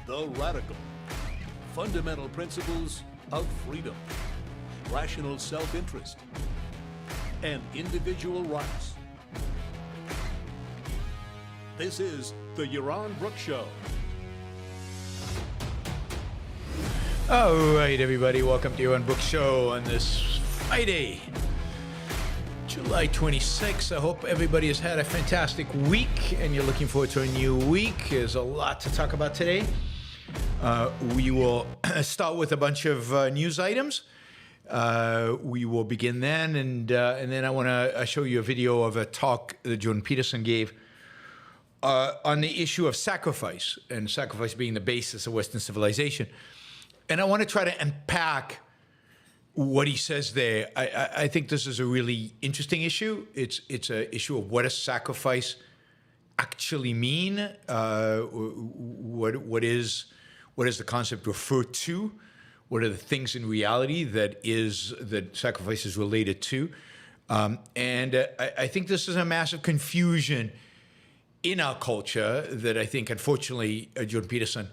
The radical, fundamental principles of freedom, rational self-interest, and individual rights. This is the Yaron Brook Show. All right, everybody, welcome to Yaron Brook Show on this Friday, July 26th. I hope everybody has had a fantastic week and you're looking forward to a new week. There's a lot to talk about today. We will start with a bunch of news items. We will begin then, and then I want to show you a video of a talk that Jordan Peterson gave on the issue of sacrifice, and sacrifice being the basis of Western civilization. And I want to try to unpack what he says there. I think this is a really interesting issue. It's an issue of what does sacrifice actually mean? What does the concept refer to? What are the things in reality that sacrifice is related to? And I think this is a massive confusion in our culture that I think, unfortunately, Jordan Peterson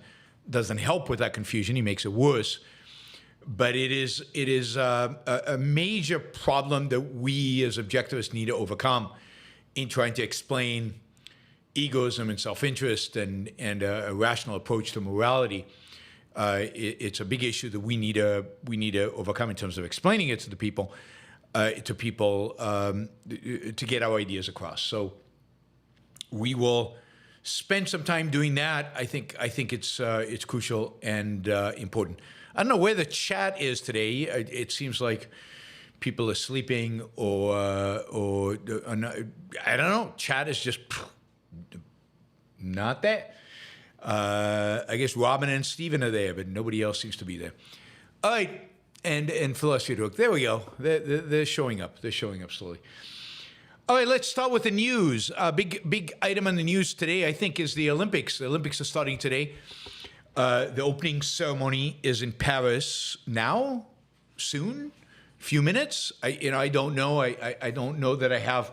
doesn't help with that confusion. He makes it worse. But it is a major problem that we as objectivists need to overcome in trying to explain egoism and self-interest and a rational approach to morality. It's a big issue that we need to overcome in terms of explaining it to the people, to get our ideas across. So we will spend some time doing that. I think it's crucial and important. I don't know where the chat is today. It seems like people are sleeping or I don't know. Chat is just not there. I guess Robin and Stephen are there, but nobody else seems to be there. All right, and Philosophy Rook. There we go. They're showing up. They're showing up slowly. All right, let's start with the news. Big item on the news today, I think, is the Olympics. The Olympics are starting today. The opening ceremony is in Paris now, soon, a few minutes. I don't know. I don't know that I have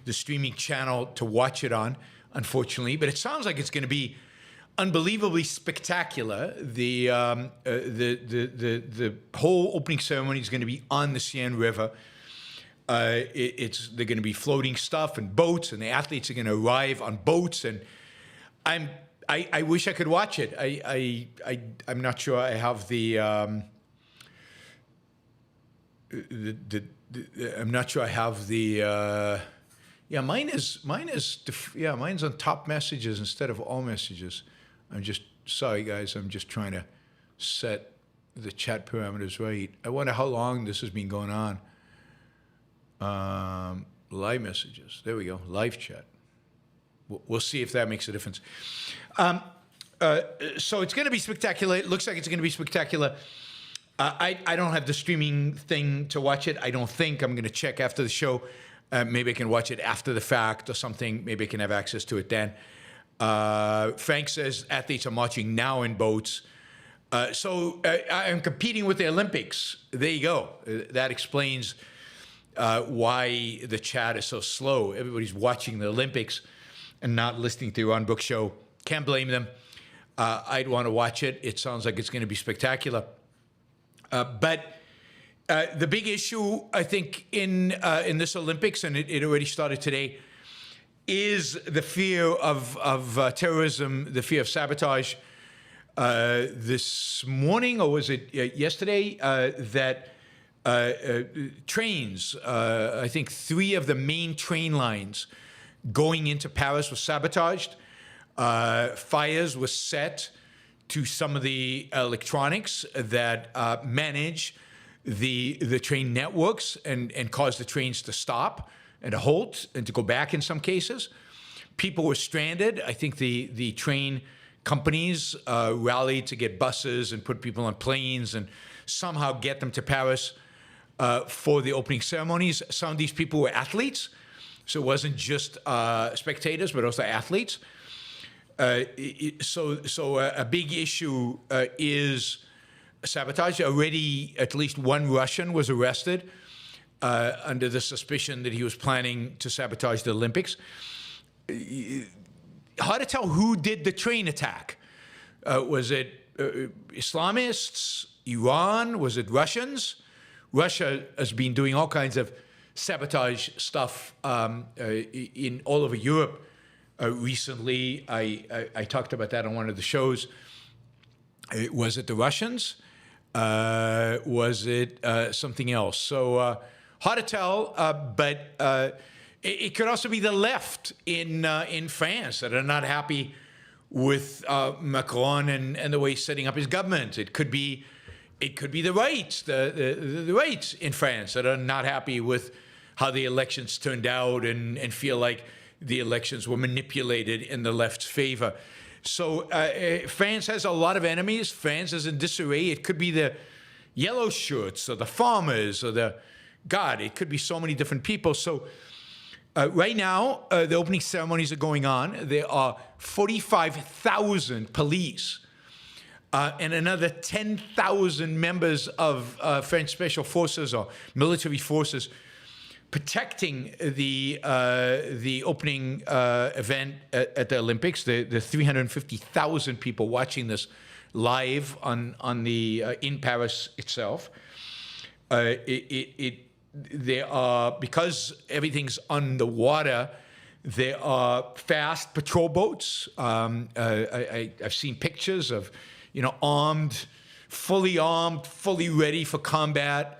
the streaming channel to watch it on, unfortunately. But it sounds like it's going to be unbelievably spectacular. The whole opening ceremony is going to be on the Seine River. They're going to be floating stuff and boats, and the athletes are going to arrive on boats. And I wish I could watch it. I'm not sure I have I'm not sure I have the. Yeah, mine's on top messages instead of all messages. I'm just sorry, guys. I'm just trying to set the chat parameters right. I wonder how long this has been going on. Live messages. There we go. Live chat. We'll see if that makes a difference. So it's going to be spectacular. It looks like it's going to be spectacular. I don't have the streaming thing to watch it. I don't think. I'm going to check after the show. Maybe I can watch it after the fact or something. Maybe I can have access to it then. Frank says athletes are marching now in boats. So I'm competing with the Olympics. There you go. That explains why the chat is so slow. Everybody's watching the Olympics and not listening to Yaron Brook Show. Can't blame them. I'd want to watch it. It sounds like it's going to be spectacular. But the big issue, I think, in this Olympics, and it already started today, is the fear of terrorism, the fear of sabotage. This morning, or was it yesterday, that trains, I think 3 of the main train lines going into Paris were sabotaged. Fires were set to some of the electronics that manage the train networks and cause the trains to stop and to halt and to go back in some cases. People were stranded. I think the train companies rallied to get buses and put people on planes and somehow get them to Paris for the opening ceremonies. Some of these people were athletes, so it wasn't just spectators, but also athletes. So a big issue is sabotage. Already, at least one Russian was arrested under the suspicion that he was planning to sabotage the Olympics. Hard to tell who did the train attack. Was it Islamists? Iran? Was it Russians? Russia has been doing all kinds of sabotage stuff in all over Europe recently. I talked about that on one of the shows. Was it the Russians? Was it something else? So hard to tell, but it could also be the left in France that are not happy with Macron and the way he's setting up his government. It could be the right, the right in France that are not happy with how the elections turned out and feel like the elections were manipulated in the left's favor. So France has a lot of enemies. France is in disarray. It could be the yellow shirts or the farmers or it could be so many different people. So right now, the opening ceremonies are going on. There are 45,000 police and another 10,000 members of French special forces or military forces protecting the opening event at the Olympics. The 350,000 people watching this live on the in Paris itself. There are, because everything's on the water, there are fast patrol boats. I've seen pictures of, armed, fully ready for combat.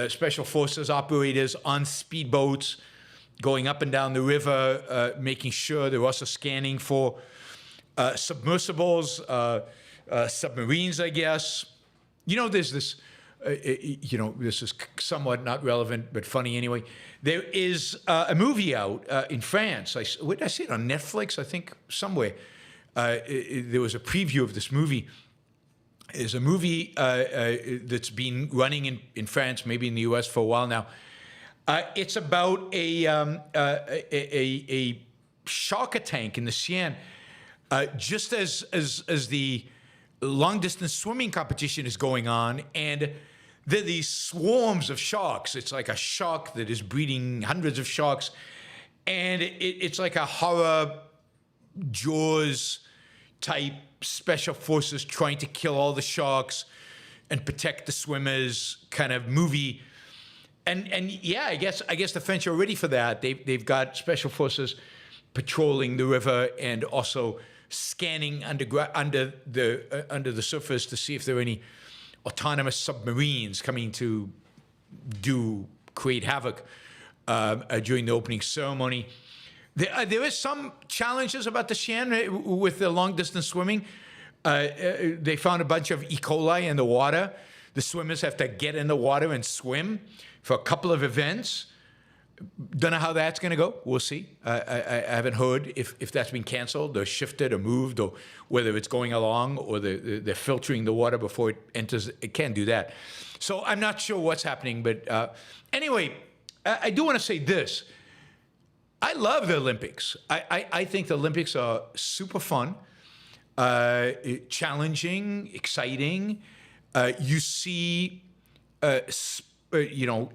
Special forces operators on speedboats going up and down the river, making sure they're also scanning for submersibles, submarines, I guess. There's this, this is somewhat not relevant, but funny anyway. There is a movie out in France. Did I see it on Netflix? I think somewhere. There was a preview of this movie. Is a movie that's been running in France, maybe in the U.S. for a while now. It's about a shark tank in the Seine, just as the long-distance swimming competition is going on, and there are these swarms of sharks. It's like a shark that is breeding hundreds of sharks, and it's like a horror Jaws type special forces trying to kill all the sharks and protect the swimmers kind of movie. And yeah, I guess the French are ready for that. They've got special forces patrolling the river and also scanning under the surface to see if there are any autonomous submarines coming to create havoc during the opening ceremony. There is some challenges about the Seine with the long-distance swimming. They found a bunch of E. coli in the water. The swimmers have to get in the water and swim for a couple of events. Don't know how that's going to go. We'll see. I haven't heard if that's been canceled or shifted or moved, or whether it's going along or they're filtering the water before it enters. It can't do that. So I'm not sure what's happening. But anyway, I do want to say this. I love the Olympics. I think the Olympics are super fun, challenging, exciting. You see,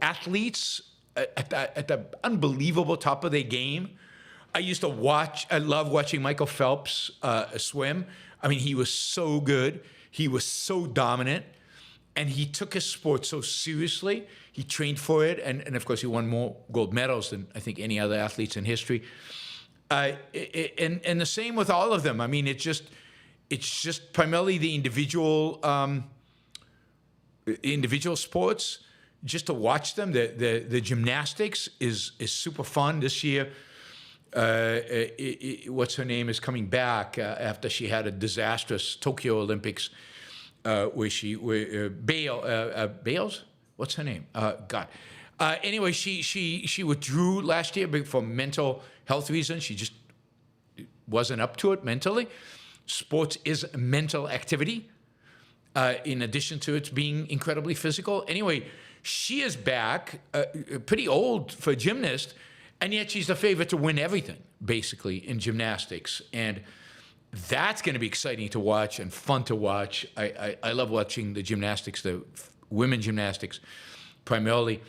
athletes at the unbelievable top of their game. I love watching Michael Phelps swim. I mean, he was so good. He was so dominant. And he took his sport so seriously. He trained for it. And of course, he won more gold medals than I think any other athletes in history. And the same with all of them. I mean, it's just primarily the individual sports. Just to watch them, the gymnastics is super fun this year. What's her name is coming back after she had a disastrous Tokyo Olympics, Bales? What's her name? Anyway, she withdrew last year for mental health reasons. She just wasn't up to it mentally. Sports is mental activity, in addition to it being incredibly physical. Anyway, she is back, pretty old for a gymnast, and yet she's the favorite to win everything, basically, in gymnastics. And that's going to be exciting to watch and fun to watch. I love watching the gymnastics, the women gymnastics, primarily.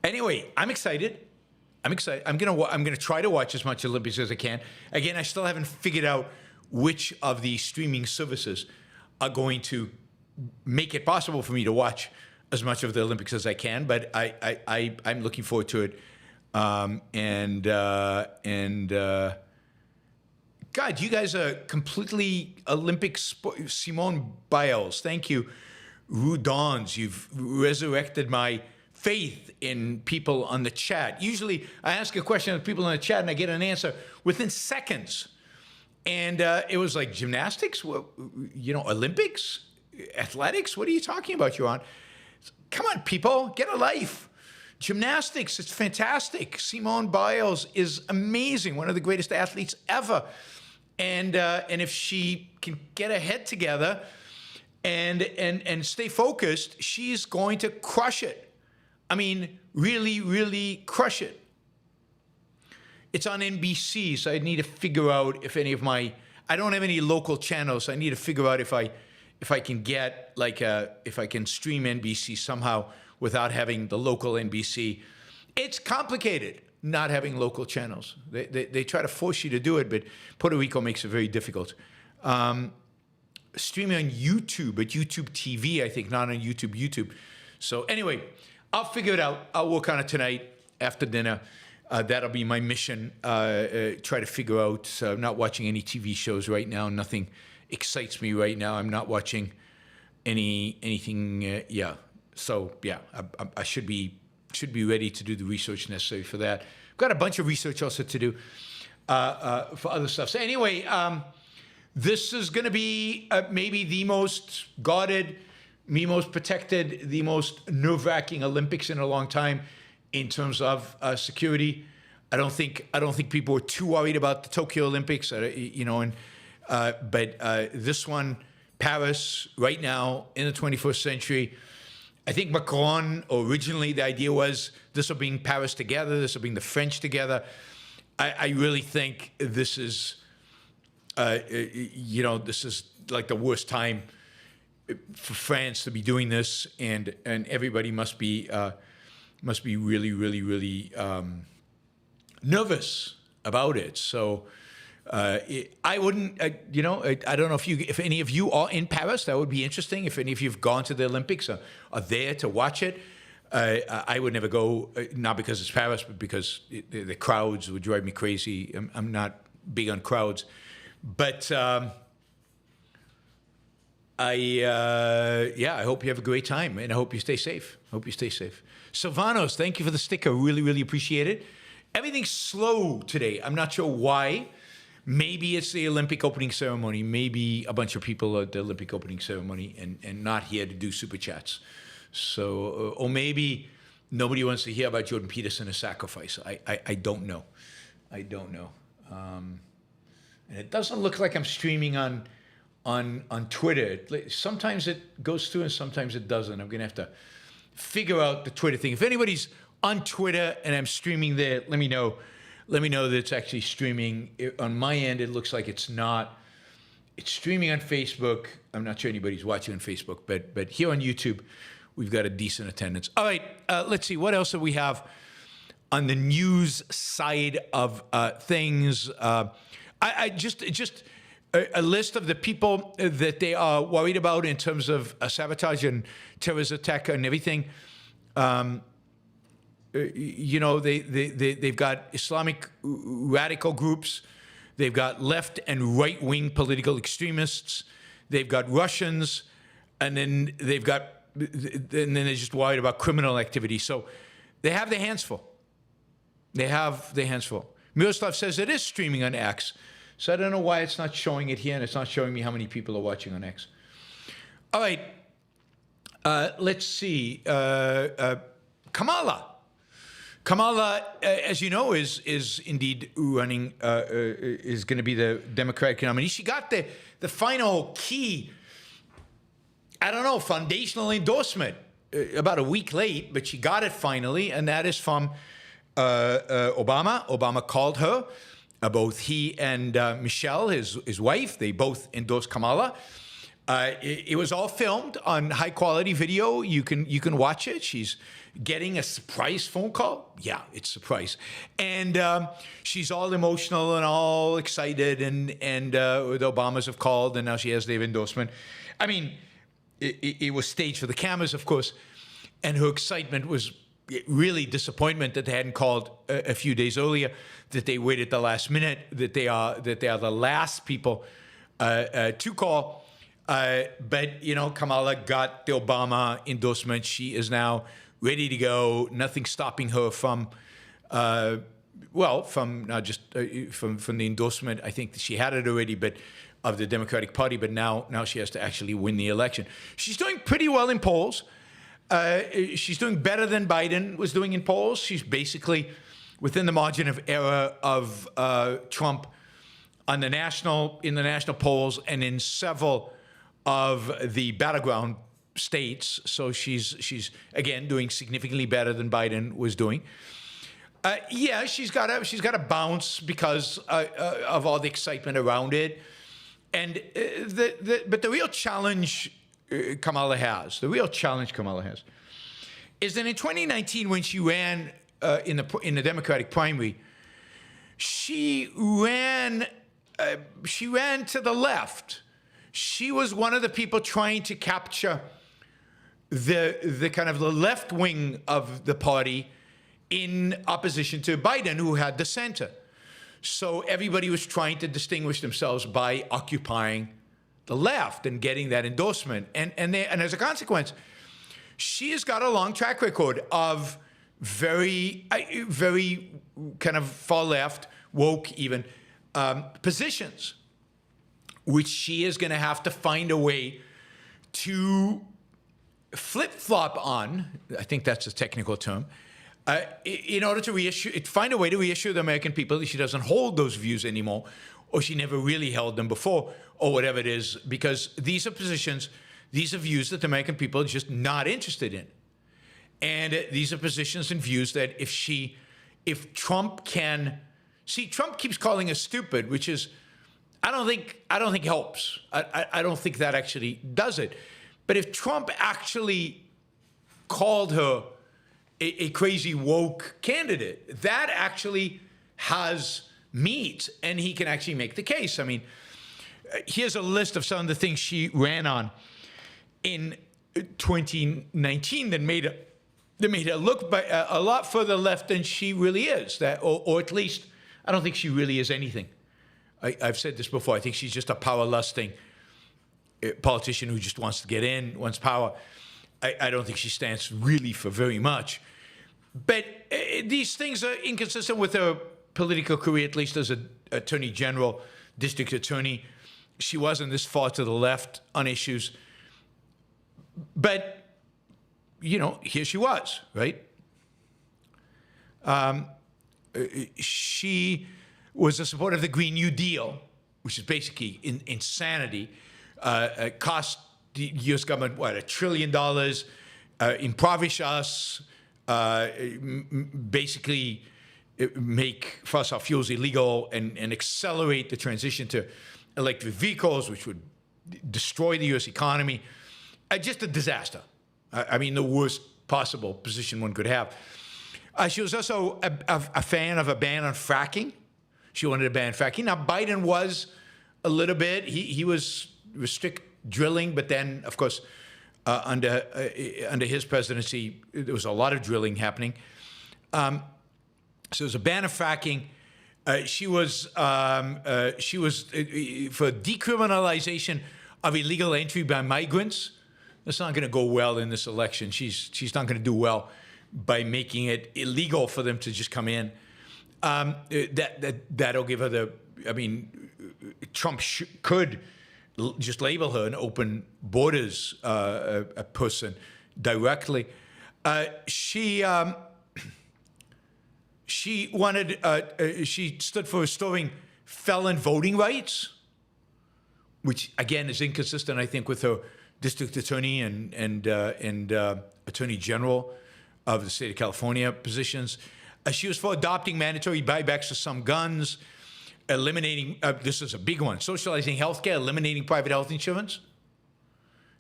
Anyway, I'm excited. I'm going to try to watch as much Olympics as I can. Again, I still haven't figured out which of the streaming services are going to make it possible for me to watch as much of the Olympics as I can. But I'm looking forward to it. God, you guys are completely Olympic sport. Simone Biles, thank you. Rudons, you've resurrected my faith in people on the chat. Usually I ask a question of people on the chat and I get an answer within seconds. And it was like gymnastics, Olympics, athletics. What are you talking about, Yaron? Come on, people, get a life. Gymnastics, it's fantastic. Simone Biles is amazing, one of the greatest athletes ever. And if she can get her head together and stay focused, she's going to crush it. I mean, really, really crush it. It's on NBC, so I need to figure out if any of I don't have any local channels, so I need to figure out if I can get if I can stream NBC somehow without having the local NBC. It's complicated not having local channels. They try to force you to do it, but Puerto Rico makes it very difficult. Streaming on YouTube, at YouTube TV, I think, not on YouTube. So anyway, I'll figure it out. I'll work on it tonight after dinner. That'll be my mission. Try to figure out. I'm not watching any TV shows right now. Nothing excites me right now. I'm not watching anything. So yeah, I should be ready to do the research necessary for that. I've got a bunch of research also to do for other stuff. So anyway, this is going to be maybe the most guarded, the most protected, the most nerve-wracking Olympics in a long time in terms of security. I don't think people were too worried about the Tokyo Olympics, but this one, Paris, right now in the 21st century. I think Macron, originally the idea was this will bring Paris together, this will bring the French together. I really think this is, this is like the worst time for France to be doing this, and everybody must be really, really, really nervous about it. So I wouldn't, I don't know if any of you are in Paris. That would be interesting. If any of you have gone to the Olympics, are there to watch it. I would never go, not because it's Paris, but because the crowds would drive me crazy. I'm not big on crowds. But I hope you have a great time, and I hope you stay safe. Silvanos, thank you for the sticker. Really, really appreciate it. Everything's slow today. I'm not sure why. Maybe it's the Olympic opening ceremony. Maybe a bunch of people at the Olympic opening ceremony and not here to do super chats. So, or maybe nobody wants to hear about Jordan Peterson SACRIFICE. I don't know. And it doesn't look like I'm streaming on Twitter. Sometimes it goes through and sometimes it doesn't. I'm going to have to figure out the Twitter thing. If anybody's on Twitter and I'm streaming there, let me know. Let me know that it's actually streaming. On my end, it looks like it's not. It's streaming on Facebook. I'm not sure anybody's watching on Facebook, but here on YouTube, we've got a decent attendance. All right, let's see. What else do we have on the news side of things? I just a list of the people that they are worried about in terms of sabotage and terrorist attack and everything. They've got Islamic radical groups. They've got left and right-wing political extremists. They've got Russians, and then they're just worried about criminal activity. So they have their hands full. Miroslav says it is streaming on X. So I don't know why it's not showing it here, and it's not showing me how many people are watching on X. All right. Let's see. Kamala, as you know, is indeed running, is going to be the Democratic nominee. She got the final key, foundational endorsement about a week late, but she got it finally, and that is from Obama. Obama called her. Both he and Michelle, his wife, they both endorsed Kamala. It was all filmed on high quality video. You can watch it. She's getting a surprise phone call. Yeah, it's a surprise. And she's all emotional and all excited. And the Obamas have called, and now she has their endorsement. I mean, it was staged for the cameras, of course. And her excitement was really disappointment that they hadn't called a few days earlier, that they waited the last minute, that they are the last people to call. But, you know, Kamala got the Obama endorsement. She is now ready to go. Nothing stopping her from, from not just from the endorsement. I think she had it already, but of the Democratic Party. But now she has to actually win the election. She's doing pretty well in polls. She's doing better than Biden was doing in polls. She's basically within the margin of error of Trump in the national polls and in several of the battleground states. So she's again doing significantly better than Biden was doing. She's got a bounce because of all the excitement around it. And but the real challenge Kamala has is that in 2019, when she ran in the Democratic primary, she ran to the left. She was one of the people trying to capture the kind of the left wing of the party in opposition to Biden, who had the center. So everybody was trying to distinguish themselves by occupying the left and getting that endorsement. And as a consequence, she has got a long track record of very kind of far left, woke even, positions, which she is going to have to find a way to flip-flop on. I think that's a technical term. In order to find a way to reassure the American people that she doesn't hold those views anymore, or she never really held them before, or whatever it is, because these are positions, these are views that the American people are just not interested in. And these are positions and views that if Trump can, Trump keeps calling us stupid, which is, I don't think helps. I don't think that actually does it. But if Trump actually called her a crazy woke candidate, that actually has meat, and he can actually make the case. I mean, here's a list of some of the things she ran on in 2019 that made her look a lot further left than she really is. Or at least, I don't think she really is anything. I've said this before. I think she's just a power-lusting politician who just wants to get in, wants power. I don't think she stands really for very much. But these things are inconsistent with her political career, at least as an attorney general, district attorney. She wasn't this far to the left on issues. But, you know, here she was, right? She was a supporter of the Green New Deal, which is basically insanity. Cost the U.S. government, $1 trillion, impoverish us, basically make fossil fuels illegal and accelerate the transition to electric vehicles, which would destroy the U.S. economy. Just a disaster. I mean, the worst possible position one could have. She was also a fan of a ban on fracking. She wanted to ban fracking. Now, Biden was a little bit. He was restrict drilling, but then, of course, under his presidency, there was a lot of drilling happening. So there was a ban of fracking. She was for decriminalization of illegal entry by migrants. That's not going to go well in this election. She's not going to do well by making it illegal for them to just come in. That'll give her the. I mean, Trump could just label her an open borders a person directly. She wanted. She stood for restoring felon voting rights, which again is inconsistent, I think, with her district attorney and attorney general of the state of California positions. She was for adopting mandatory buybacks for some guns, eliminating, this is a big one, socializing healthcare, eliminating private health insurance.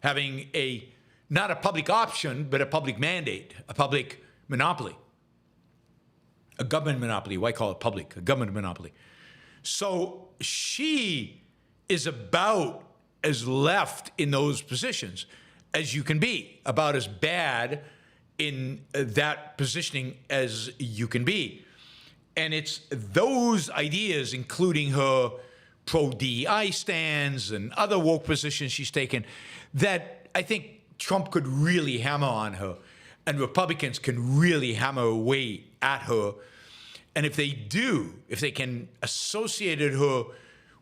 having not a public option, but a public mandate, a public monopoly, a government monopoly. Why call it public? A government monopoly. So she is about as left in those positions as you can be, about as bad in that positioning as you can be. And it's those ideas, including her pro-DEI stands and other woke positions she's taken, that I think Trump could really hammer on her, and Republicans can really hammer away at her. And if they do, if they can associate her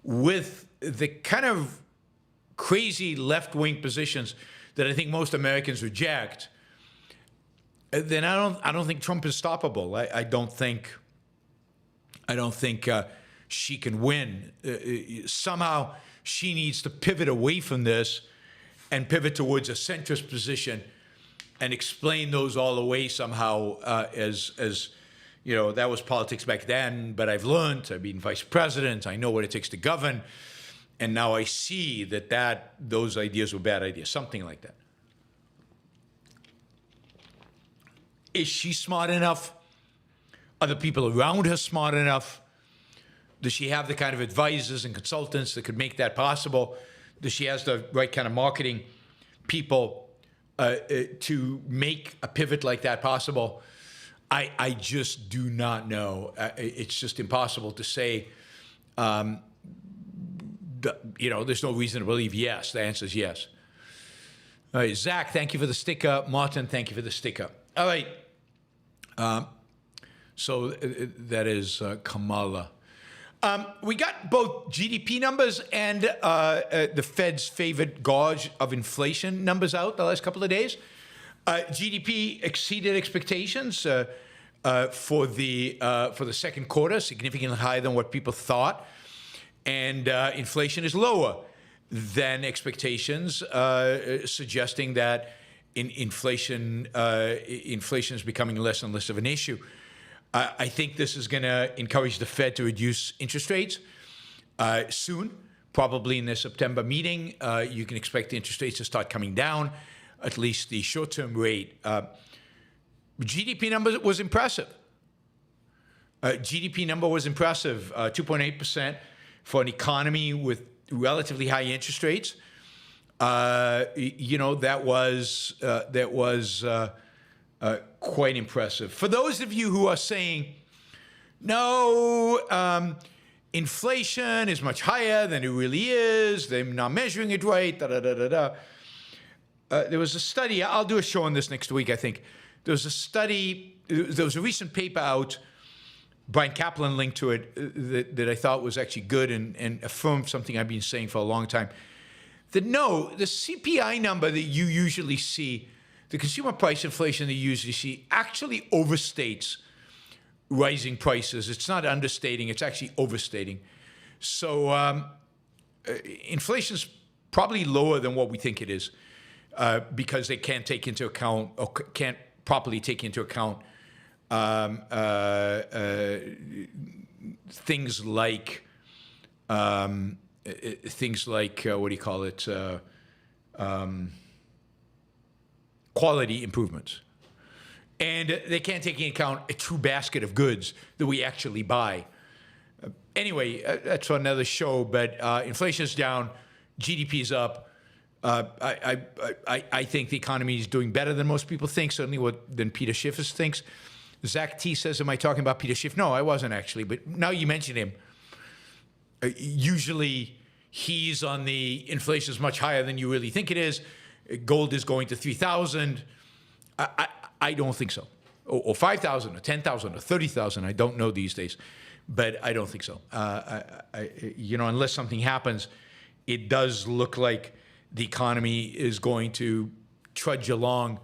with the kind of crazy left-wing positions that I think most Americans reject, then I don't think Trump is stoppable. I don't think she can win. Somehow she needs to pivot away from this and pivot towards a centrist position and explain those all away somehow as you know, that was politics back then, but I've learned, I've been vice president, I know what it takes to govern, and now I see that those ideas were bad ideas, something like that. Is she smart enough? Are the people around her smart enough? Does she have the kind of advisors and consultants that could make that possible? Does she have the right kind of marketing people to make a pivot like that possible? I just do not know. It's just impossible to say. You know, there's no reason to believe yes. The answer is yes. All right, Zach, thank you for the sticker. Martin, thank you for the sticker. All right. So that is Kamala. We got both GDP numbers and the Fed's favorite gauge of inflation numbers out the last couple of days. GDP exceeded expectations for the second quarter, significantly higher than what people thought, and inflation is lower than expectations, suggesting that inflation is becoming less and less of an issue. I think this is going to encourage the Fed to reduce interest rates soon, probably in the September meeting. You can expect the interest rates to start coming down, at least the short-term rate. GDP number was impressive. GDP number was impressive, 2.8% for an economy with relatively high interest rates. You know, that was quite impressive. For those of you who are saying, no, inflation is much higher than it really is, they're not measuring it right, there was a study, I'll do a show on this next week, I think. There was a study, there was a recent paper out, Brian Kaplan linked to it, that I thought was actually good and affirmed something I've been saying for a long time. That no, the CPI number that you usually see, the consumer price inflation that you usually see, actually overstates rising prices. It's not understating, it's actually overstating. So inflation's probably lower than what we think it is because they can't take into account or can't properly take into account things like what do you call it? Quality improvements. And they can't take into account a true basket of goods that we actually buy. Anyway, that's for another show, but inflation is down, GDP is up. I think the economy is doing better than most people think, certainly than Peter Schiff thinks. Zach T says, am I talking about Peter Schiff? No, I wasn't actually, but now you mention him. Usually he's on the inflation is much higher than you really think it is. Gold is going to 3,000. I don't think so. Or 5,000 or 10,000 or 30,000. I don't know these days, but I don't think so. You know, unless something happens, it does look like the economy is going to trudge along,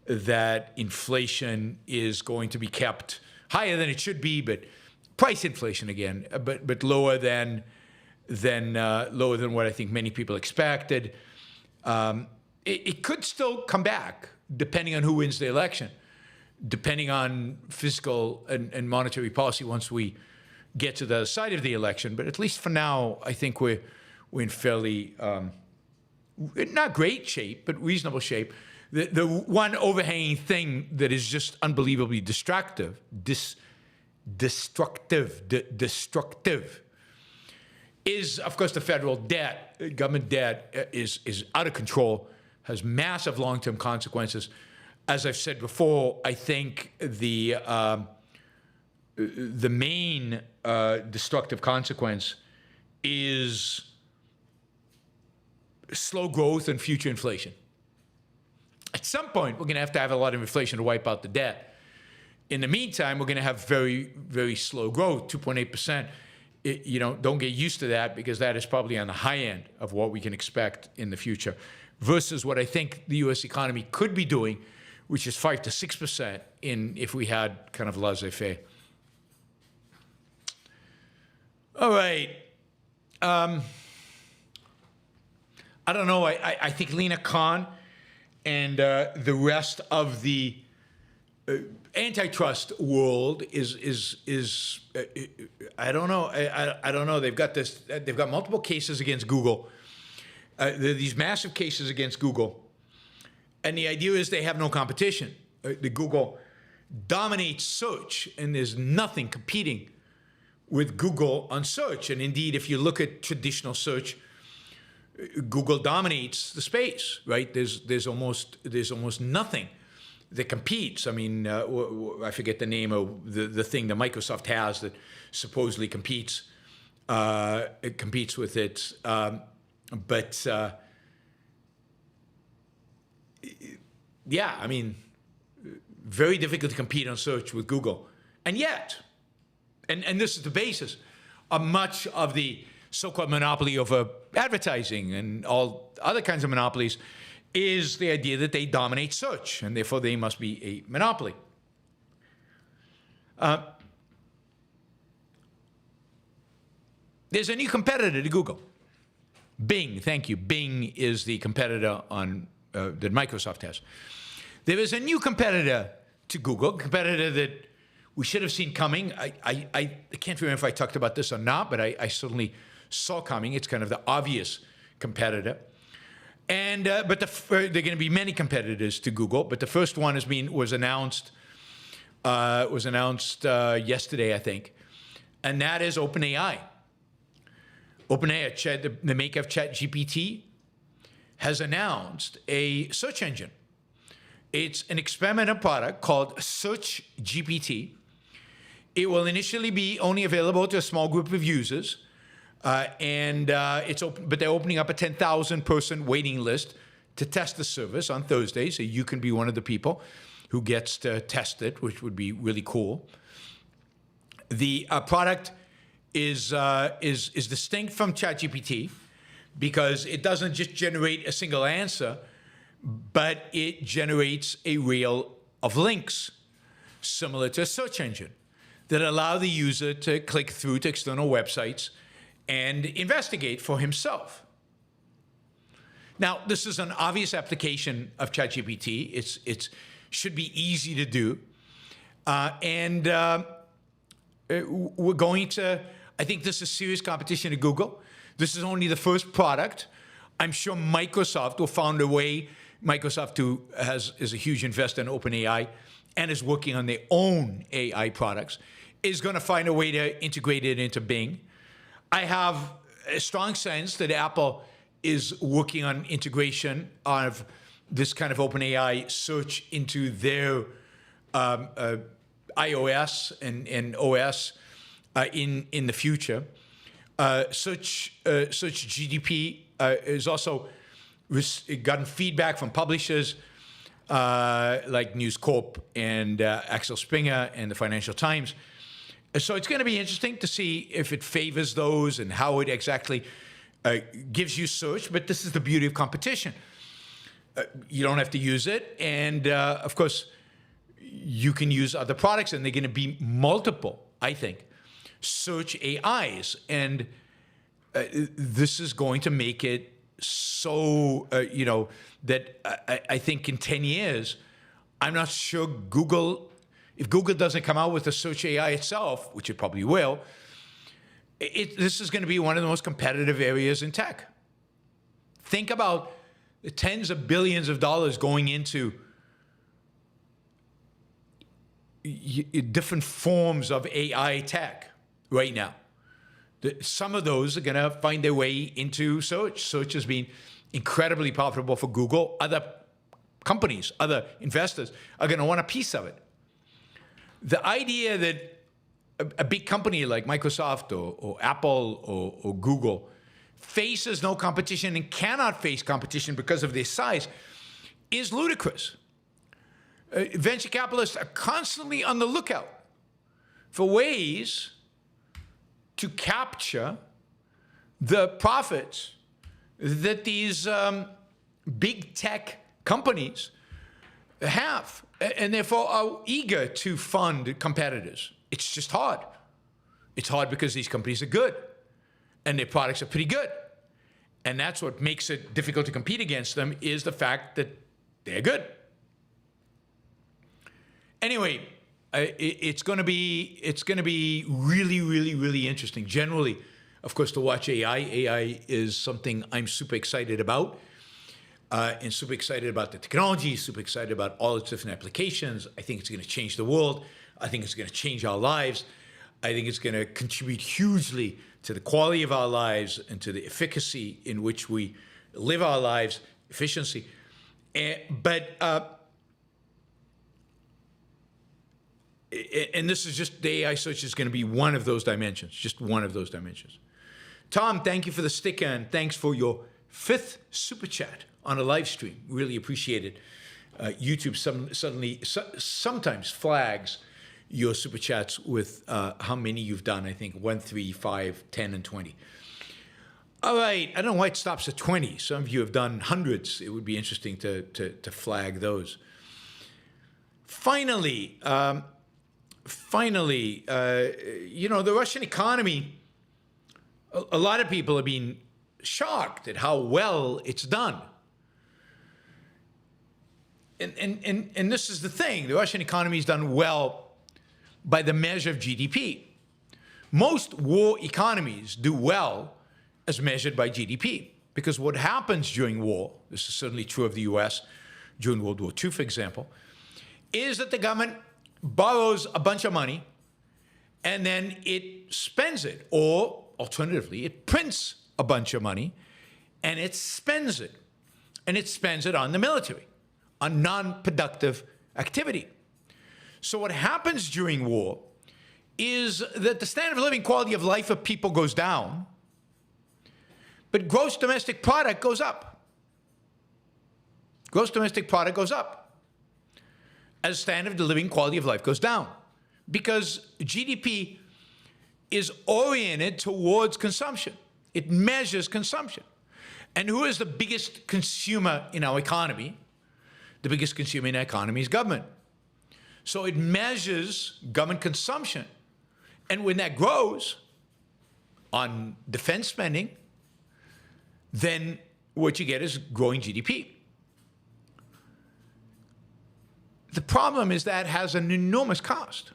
that inflation is going to be kept higher than it should be, but price inflation again, but lower than what I think many people expected. It could still come back depending on who wins the election, depending on fiscal and monetary policy once we get to the other side of the election. But at least for now, I think we're in fairly not great shape, but reasonable shape. The one overhanging thing that is just unbelievably destructive is, of course, the federal debt. Government debt is out of control, has massive long-term consequences. As I've said before, I think the main destructive consequence is slow growth and future inflation. At some point, we're going to have a lot of inflation to wipe out the debt. In the meantime, we're going to have very, very slow growth, 2.8%. Don't get used to that, because that is probably on the high end of what we can expect in the future, versus what I think the U.S. economy could be doing, which is 5 to 6% if we had kind of laissez-faire. All right. I don't know. I think Lina Khan and the rest of the antitrust world is I don't know. I don't know. They've got multiple cases against Google. There are these massive cases against Google, and the idea is they have no competition. The Google dominates search, and there's nothing competing with Google on search. And indeed, if you look at traditional search, Google dominates the space, right? There's almost nothing that competes. I mean, I forget the name of the thing that Microsoft has that supposedly competes. It competes with it, but yeah, I mean, very difficult to compete on search with Google, and yet, and this is the basis of much of the so-called monopoly over advertising and all other kinds of monopolies, is the idea that they dominate search, and therefore they must be a monopoly. There's a new competitor to Google. Bing, thank you. Bing is the competitor that Microsoft has. There is a new competitor to Google, a competitor that we should have seen coming. I can't remember if I talked about this or not, but I certainly saw coming. It's kind of the obvious competitor. And but there are going to be many competitors to Google, but the first one was announced yesterday, I think, and that is OpenAI. OpenAI, the maker of ChatGPT, has announced a search engine. It's an experimental product called SearchGPT. It will initially be only available to a small group of users. It's open, but they're opening up a 10,000-person waiting list to test the service on Thursday, so you can be one of the people who gets to test it, which would be really cool. The product is distinct from ChatGPT because it doesn't just generate a single answer, but it generates a reel of links, similar to a search engine, that allow the user to click through to external websites and investigate for himself. Now, this is an obvious application of ChatGPT. It should be easy to do. We're going to, I think this is serious competition to Google. This is only the first product. I'm sure Microsoft will find a way. Microsoft, too, is a huge investor in OpenAI and is working on their own AI products, is going to find a way to integrate it into Bing. I have a strong sense that Apple is working on integration of this kind of OpenAI search into their iOS and OS in the future. SearchGPT is also gotten feedback from publishers like News Corp and Axel Springer and the Financial Times. So it's going to be interesting to see if it favors those and how it exactly gives you search. But this is the beauty of competition. You don't have to use it. And, of course, you can use other products, and they're going to be multiple, I think, search AIs. And this is going to make it so, that I think in 10 years, I'm not sure if Google doesn't come out with a search AI itself, which it probably will, this is going to be one of the most competitive areas in tech. Think about the tens of billions of dollars going into different forms of AI tech right now. Some of those are going to find their way into search. Search has been incredibly profitable for Google. Other companies, other investors are going to want a piece of it. The idea that a big company like Microsoft or Apple or Google faces no competition and cannot face competition because of their size is ludicrous. Venture capitalists are constantly on the lookout for ways to capture the profits that these big tech companies have, and therefore are eager to fund competitors. It's just hard. It's hard because these companies are good, and their products are pretty good. And that's what makes it difficult to compete against them, is the fact that they're good. Anyway, it's going to be really, really, really interesting. Generally, of course, to watch AI. AI is something I'm super excited about, and super excited about the technology, super excited about all its different applications. I think it's going to change the world. I think it's going to change our lives. I think it's going to contribute hugely to the quality of our lives and to the efficacy in which we live our lives, efficiency. And this is just, the AI search is going to be one of those dimensions, just one of those dimensions. Tom, thank you for the sticker, and thanks for your 5th super chat on a live stream. Really appreciate it. YouTube sometimes flags your super chats with how many you've done. I think 1, 3, 5, 10, and 20. All right, I don't know why it stops at 20. Some of you have done hundreds. It would be interesting to flag those. Finally, you know, the Russian economy, a lot of people have been shocked at how well it's done. And this is the thing. The Russian economy has done well by the measure of GDP. Most war economies do well as measured by GDP, because what happens during war, this is certainly true of the US during World War II, for example, is that the government borrows a bunch of money and then it spends it, or alternatively, it prints a bunch of money and it spends it. And it spends it on the military, on non-productive activity. So what happens during war is that the standard of living, quality of life of people goes down, but gross domestic product goes up. Gross domestic product goes up as standard of living, quality of life goes down, because GDP is oriented towards consumption. It measures consumption. And who is the biggest consumer in our economy? The biggest consumer in our economy is government. So it measures government consumption. And when that grows on defense spending, then what you get is growing GDP. The problem is that has an enormous cost.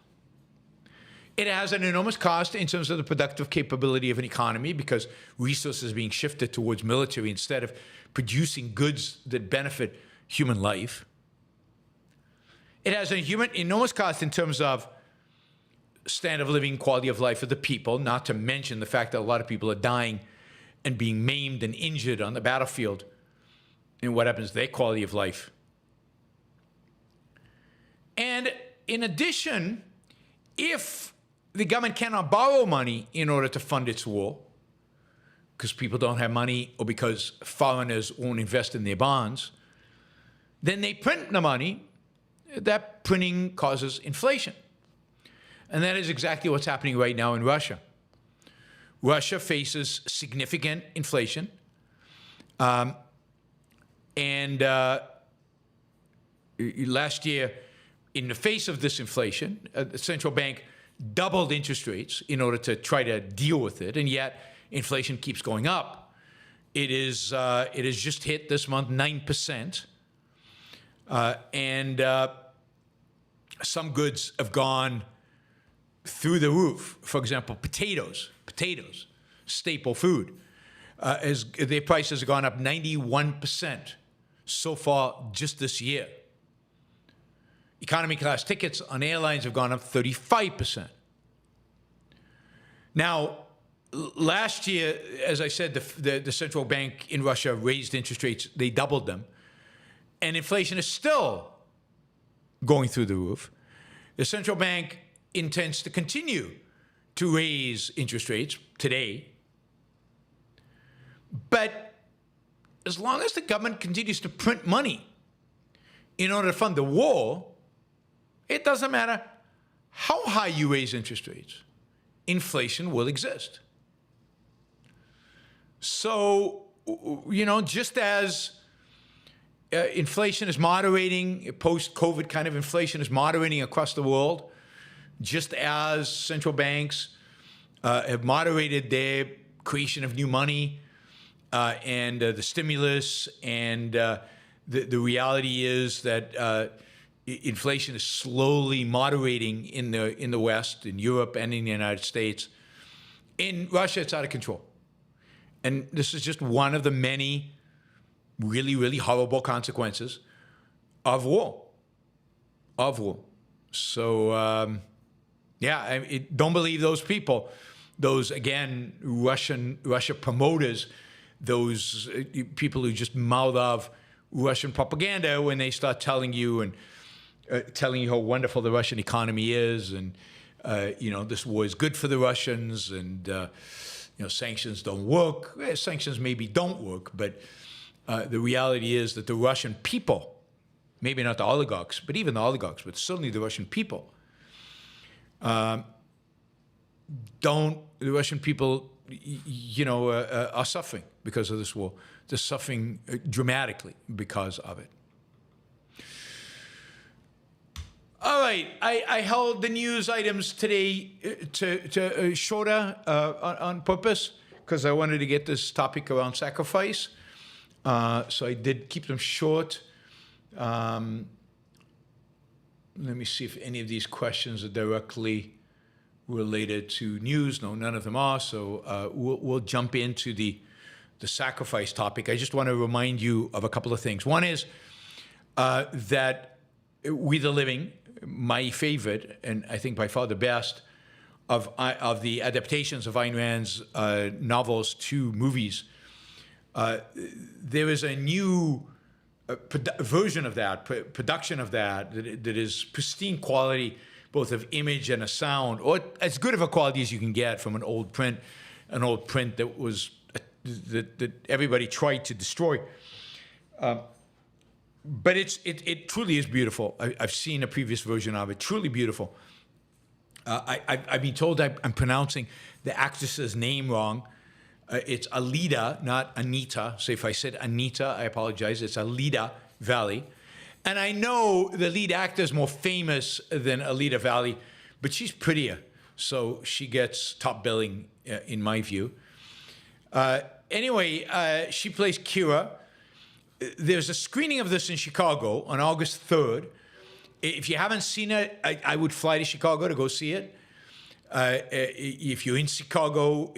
It has an enormous cost in terms of the productive capability of an economy, because resources are being shifted towards military instead of producing goods that benefit human life. It has an enormous cost in terms of standard of living, quality of life of the people, not to mention the fact that a lot of people are dying and being maimed and injured on the battlefield, and what happens to their quality of life. And in addition, if the government cannot borrow money in order to fund its war, because people don't have money or because foreigners won't invest in their bonds, then they print the money. That printing causes inflation. And that is exactly what's happening right now in Russia. Russia faces significant inflation. Last year, in the face of this inflation, the central bank doubled interest rates in order to try to deal with it, and yet inflation keeps going up. It has just hit this month 9%, some goods have gone through the roof. For example, potatoes, staple food, their prices have gone up 91%. so far just this year. Economy class tickets on airlines have gone up 35%. Now, last year, as I said, the central bank in Russia raised interest rates. They doubled them. And inflation is still going through the roof. The central bank intends to continue to raise interest rates today. But as long as the government continues to print money in order to fund the war, it doesn't matter how high you raise interest rates, inflation will exist. So, just as inflation is moderating, post-COVID kind of inflation is moderating across the world, just as central banks have moderated their creation of new money and the stimulus, and the reality is that inflation is slowly moderating in the West, in Europe, and in the United States. In Russia, it's out of control. And this is just one of the many really, really horrible consequences of war. So, don't believe those people, those, again, Russia promoters, those people who just mouth off Russian propaganda when they start telling you how wonderful the Russian economy is, and this war is good for the Russians, and sanctions don't work. Sanctions maybe don't work, but the reality is that the Russian people, maybe not the oligarchs, but even the oligarchs, but certainly the Russian people, are suffering because of this war. They're suffering dramatically because of it. All right, I held the news items today to shorter on purpose because I wanted to get this topic around sacrifice. So I did keep them short. Let me see if any of these questions are directly related to news. No, none of them are. So we'll jump into the sacrifice topic. I just want to remind you of a couple of things. One is that We the Living, my favorite, and I think by far the best, of the adaptations of Ayn Rand's novels to movies, there is a new version of that, production of that is pristine quality, both of image and a sound, or as good of a quality as you can get from an old print that was that everybody tried to destroy. But it truly is beautiful. I've seen a previous version of it, truly beautiful. I've been told I'm pronouncing the actress's name wrong. It's Alida, not Anita. So if I said Anita, I apologize. It's Alida Valli. And I know the lead actor is more famous than Alida Valli, but she's prettier. So she gets top billing, in my view. Anyway, she plays Kira. There's a screening of this in Chicago on August 3rd. If you haven't seen it, I would fly to Chicago to go see it. If you're in Chicago,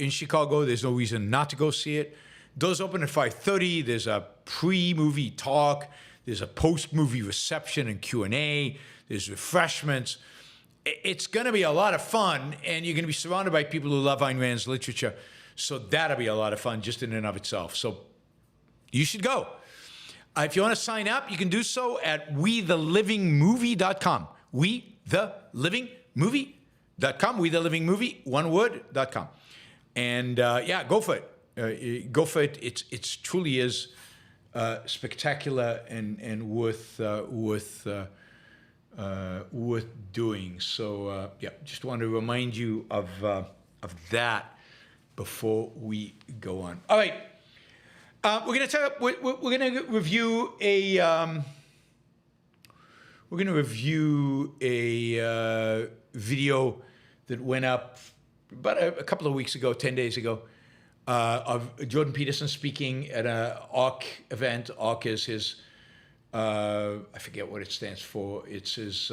there's no reason not to go see it. Doors open at 5:30. There's a pre-movie talk. There's a post-movie reception and Q&A. There's refreshments. It's going to be a lot of fun, and you're going to be surrounded by people who love Ayn Rand's literature. So that'll be a lot of fun just in and of itself. So you should go. If you want to sign up, you can do so at wethelivingmovie.com. Wethelivingmovie.com. Wethelivingmovie, one word.com. And go for it. Go for it. It's truly is spectacular and worth doing. So just want to remind you of that before we go on. All right. We're going to review a video that went up about a couple of weeks ago, 10 days ago, of Jordan Peterson speaking at an ARC event. ARC is his, I forget what it stands for. It's his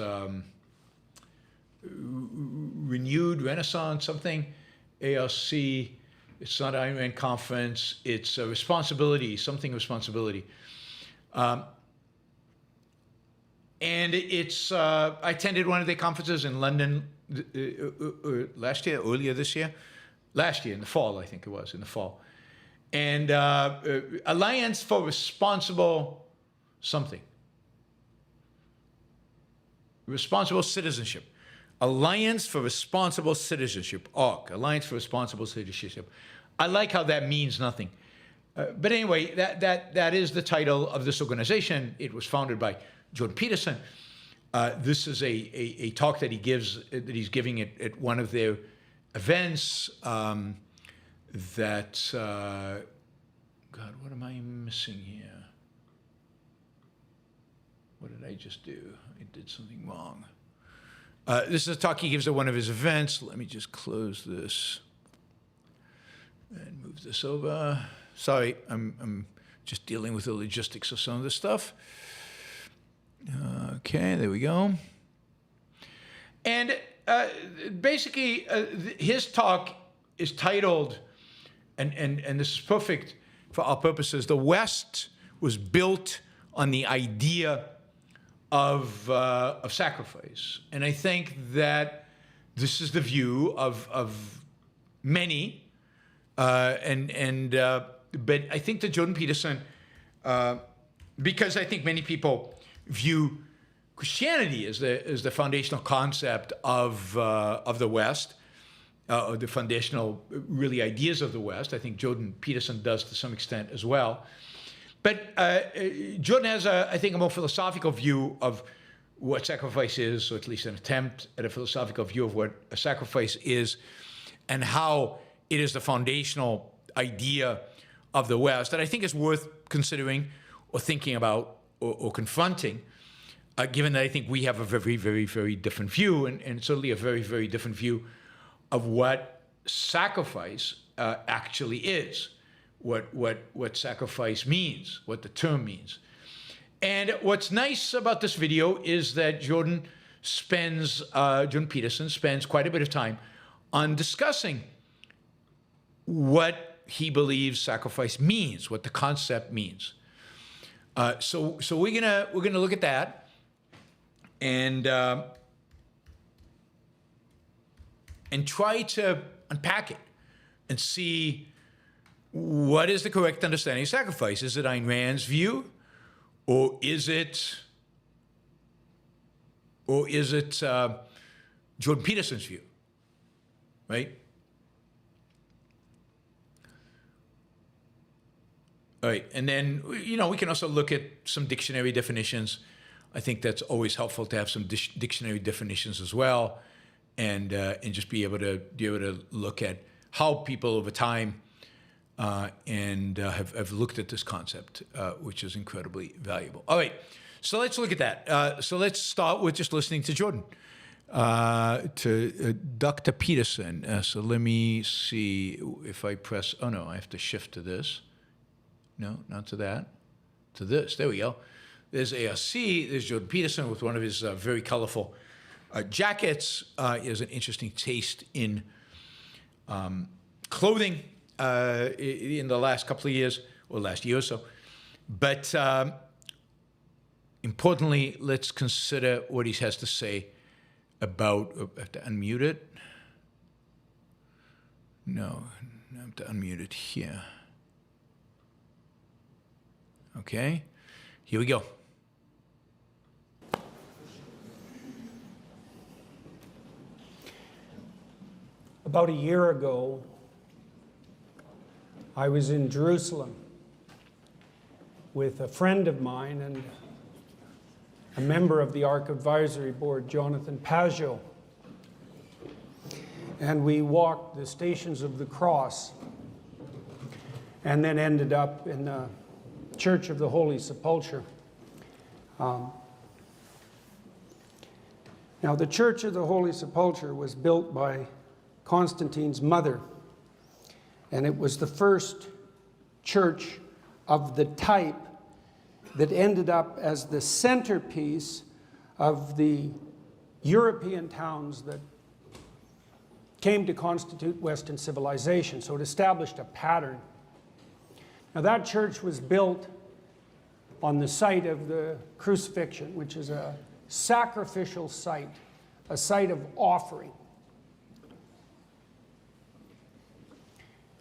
renewed Renaissance something, ARC. It's not Ayn Rand conference. It's a responsibility, something responsibility. And it's, I attended one of their conferences in London earlier this year, last year in the fall, I think it was, in the fall. And Alliance for Responsible something. Responsible Citizenship. Alliance for Responsible Citizenship, ARC, Alliance for Responsible Citizenship. I like how that means nothing. But anyway, that is the title of this organization. It was founded by Jordan Peterson. This is a talk that he gives, that he's giving at one of their events. God, what am I missing here? What did I just do? I did something wrong. This is a talk he gives at one of his events. Let me just close this and move this over. Sorry, I'm just dealing with the logistics of some of this stuff. Okay, there we go. And basically, his talk is titled, and this is perfect for our purposes, "The West was built on the idea of sacrifice." And I think that this is the view of many, but I think that Jordan Peterson, because I think many people view Christianity as the foundational concept of the West, or the foundational really ideas of the West. I think Jordan Peterson does to some extent as well. But Jordan has, I think, a more philosophical view of what sacrifice is, or at least an attempt at a philosophical view of what a sacrifice is, and how it is the foundational idea of the West that I think is worth considering or thinking about or confronting, given that I think we have a very, very, very different view, and certainly a very, very different view of what sacrifice actually is, what sacrifice means, what the term means. And what's nice about this video is that Jordan Peterson spends quite a bit of time on discussing what he believes sacrifice means, what the concept means. So we're gonna look at that and try to unpack it and see what is the correct understanding of sacrifice. Is it Ayn Rand's view, or is it Jordan Peterson's view, right? All right, and then, we can also look at some dictionary definitions. I think that's always helpful to have some dictionary definitions as well, and just be able to look at how people over time have looked at this concept, which is incredibly valuable. All right, so let's look at that. So let's start with just listening to Jordan, to Dr. Peterson. So let me see if I press. Oh no, I have to shift to this. No, not to that. To this. There we go. There's ARC. There's Jordan Peterson with one of his very colorful jackets. He has an interesting taste in clothing in the last couple of years, or last year or so. But importantly, let's consider what he has to say about. I have to unmute it. No, I have to unmute it here. Okay, here we go. About a year ago, I was in Jerusalem with a friend of mine and a member of the ARC Advisory Board, Jonathan Pajot. And we walked the Stations of the Cross and then ended up in the Church of the Holy Sepulchre. Now, the Church of the Holy Sepulchre was built by Constantine's mother, and it was the first church of the type that ended up as the centerpiece of the European towns that came to constitute Western civilization. So it established a pattern. Now, that church was built on the site of the crucifixion, which is a sacrificial site, a site of offering.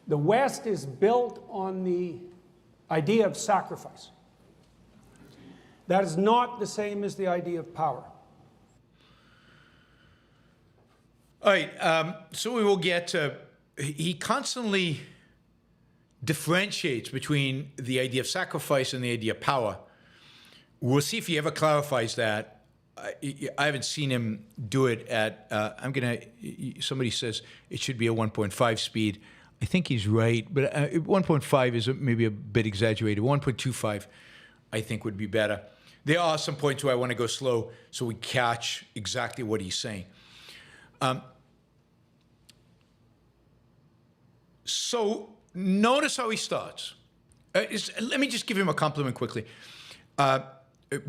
The West is built on the idea of sacrifice. That is not the same as the idea of power. All right, so we will get to, he constantly differentiates between the idea of sacrifice and the idea of power. We'll see if he ever clarifies that. I haven't seen him do it at, somebody says it should be a 1.5 speed. I think he's right, but 1.5 is maybe a bit exaggerated. 1.25, I think, would be better. There are some points where I want to go slow so we catch exactly what he's saying. So notice how he starts. Let me just give him a compliment quickly,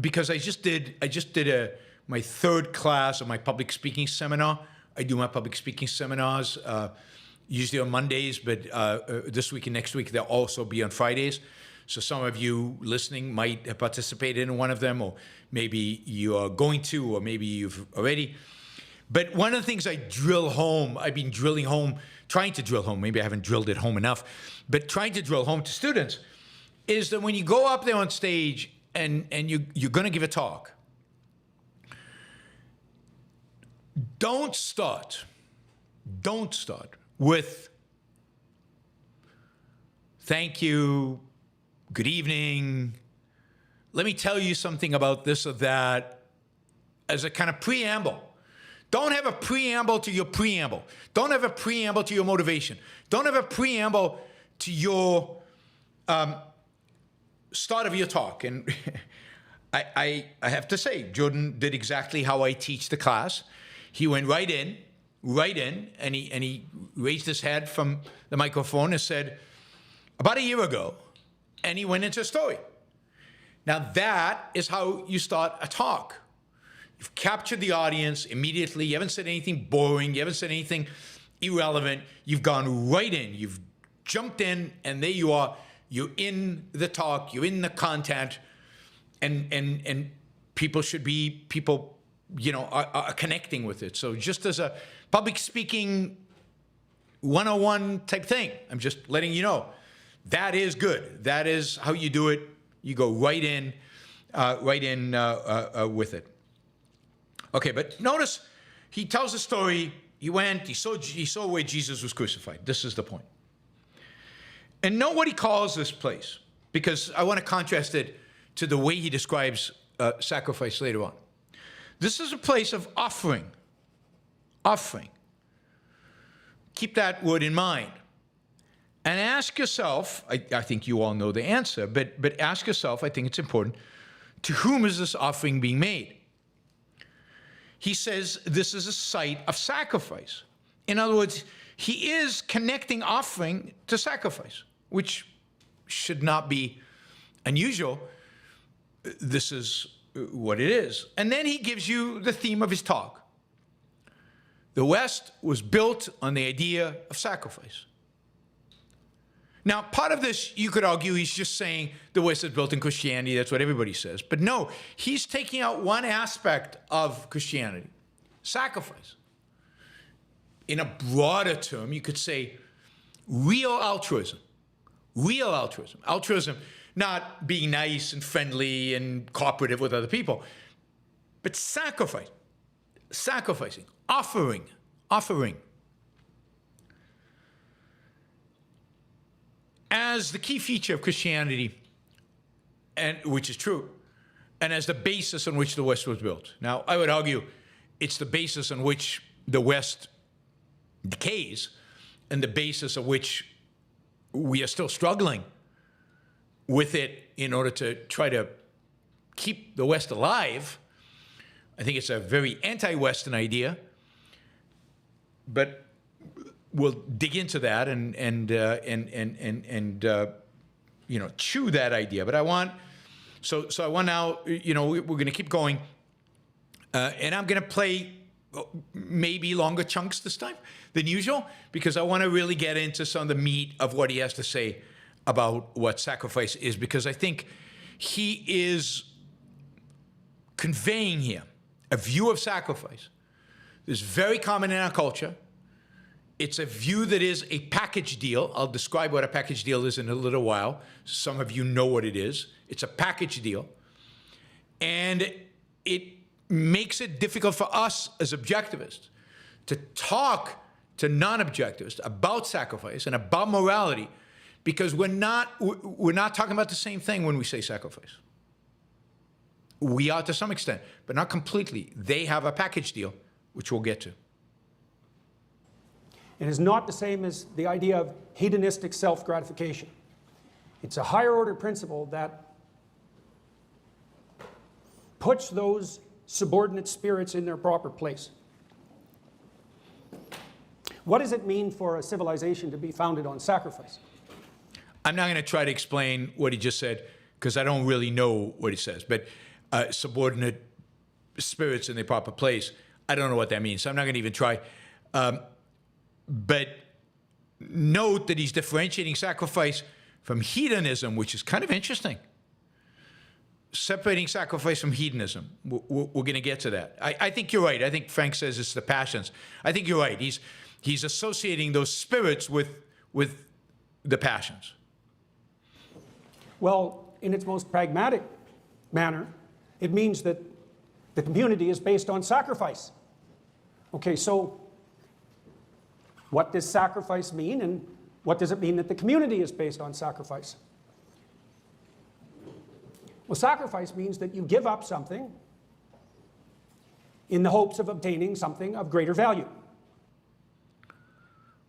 because I just did my third class of my public speaking seminar. I do my public speaking seminars usually on Mondays, but this week and next week they'll also be on Fridays. So some of you listening might have participated in one of them, or maybe you are going to, or maybe you've already. But one of the things I drill home, I've been drilling home, trying to drill home, maybe I haven't drilled it home enough, but trying to drill home to students, is that when you go up there on stage and you're going to give a talk, don't start with thank you, good evening, let me tell you something about this or that, as a kind of preamble. Don't have a preamble to your preamble. Don't have a preamble to your motivation. Don't have a preamble to your start of your talk. And I have to say, Jordan did exactly how I teach the class. He went right in, and he raised his head from the microphone and said, about a year ago, and he went into a story. Now that is how you start a talk. You've captured the audience immediately. You haven't said anything boring. You haven't said anything irrelevant. You've gone right in. You've jumped in, and there you are. You're in the talk. You're in the content, and people should be are connecting with it. So just as a public speaking 101 type thing, I'm just letting you know that is good. That is how you do it. You go right in with it. Okay, but notice he tells the story. He went, he saw where Jesus was crucified. This is the point. And note what he calls this place, because I want to contrast it to the way he describes sacrifice later on. This is a place of offering. Offering. Keep that word in mind. And ask yourself, I think you all know the answer, but ask yourself, I think it's important, to whom is this offering being made? He says this is a site of sacrifice. In other words, he is connecting offering to sacrifice, which should not be unusual. This is what it is. And then he gives you the theme of his talk. The West was built on the idea of sacrifice. Now, part of this, you could argue, he's just saying the West is built in Christianity. That's what everybody says. But no, he's taking out one aspect of Christianity, sacrifice. In a broader term, you could say real altruism. Real altruism. Altruism, not being nice and friendly and cooperative with other people, but sacrifice. Sacrificing. Offering. As the key feature of Christianity, and which is true, and as the basis on which the West was built. Now, I would argue it's the basis on which the West decays, and the basis of which we are still struggling with it in order to try to keep the West alive. I think it's a very anti-Western idea, but we'll dig into that and chew that idea. But I want now, we're going to keep going, and I'm going to play maybe longer chunks this time than usual, because I want to really get into some of the meat of what he has to say about what sacrifice is, because I think he is conveying here a view of sacrifice that's very common in our culture. It's a view that is a package deal. I'll describe what a package deal is in a little while. Some of you know what it is. It's a package deal. And it makes it difficult for us as objectivists to talk to non-objectivists about sacrifice and about morality, because we're not talking about the same thing when we say sacrifice. We are to some extent, but not completely. They have a package deal, which we'll get to. It is not the same as the idea of hedonistic self-gratification. It's a higher order principle that puts those subordinate spirits in their proper place. What does it mean for a civilization to be founded on sacrifice? I'm not going to try to explain what he just said, because I don't really know what he says. But subordinate spirits in their proper place, I don't know what that means. So I'm not going to even try. But note that he's differentiating sacrifice from hedonism, which is kind of interesting. Separating sacrifice from hedonism. We're going to get to that. I think you're right. I think Frank says it's the passions. I think you're right. He's associating those spirits with the passions. Well, in its most pragmatic manner, it means that the community is based on sacrifice. Okay, so what does sacrifice mean, and what does it mean that the community is based on sacrifice? Well, sacrifice means that you give up something in the hopes of obtaining something of greater value.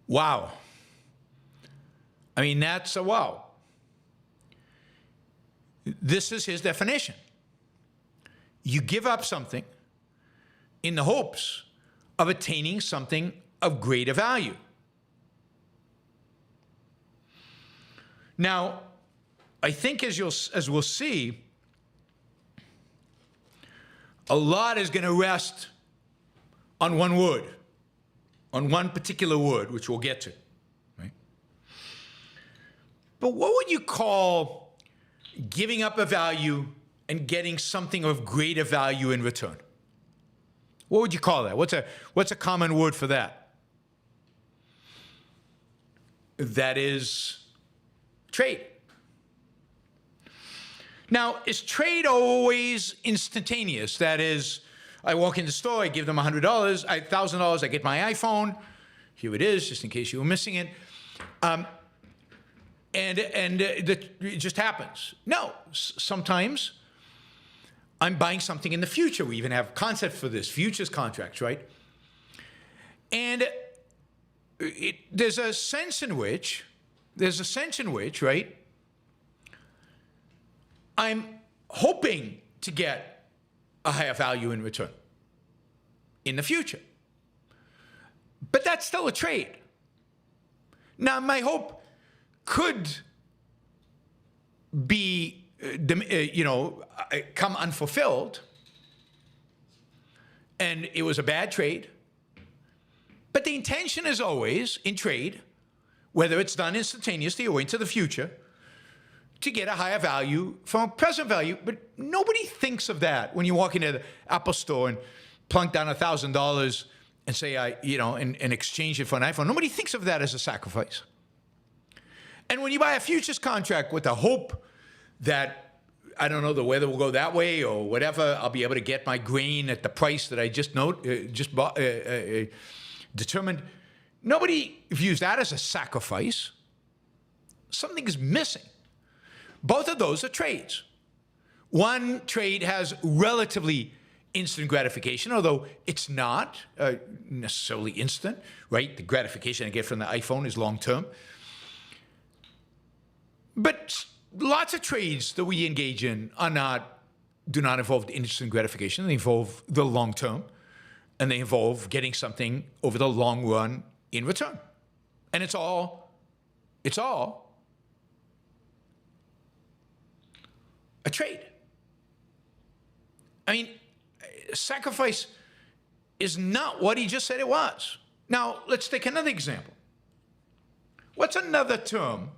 Wow. I mean, that's a wow. This is his definition. You give up something in the hopes of attaining something of greater value. Now, I think as we'll see, a lot is going to rest on one word, on one particular word, which we'll get to, right? But what would you call giving up a value and getting something of greater value in return? What would you call that? What's a common word for that? That is trade. Now, is trade always instantaneous? That is, I walk in the store, I give them $100, $1,000, I get my iPhone. Here it is, just in case you were missing it. It just happens. No, sometimes I'm buying something in the future. We even have concept for this, futures contracts, right? And there's a sense in which, right, I'm hoping to get a higher value in return in the future. But that's still a trade. Now, my hope could be, come unfulfilled, and it was a bad trade. But the intention is always, in trade, whether it's done instantaneously or into the future, to get a higher value from a present value. But nobody thinks of that when you walk into the Apple store and plunk down $1,000 and say, and exchange it for an iPhone. Nobody thinks of that as a sacrifice. And when you buy a futures contract with the hope that, I don't know, the weather will go that way or whatever, I'll be able to get my grain at the price that I just determined, nobody views that as a sacrifice. Something is missing. Both of those are trades. One trade has relatively instant gratification, although it's not necessarily instant, right? The gratification I get from the iPhone is long-term. But lots of trades that we engage in do not involve instant gratification. They involve the long-term, and they involve getting something over the long run in return. And it's all a trade. I mean, sacrifice is not what he just said it was. Now, let's take another example. What's another term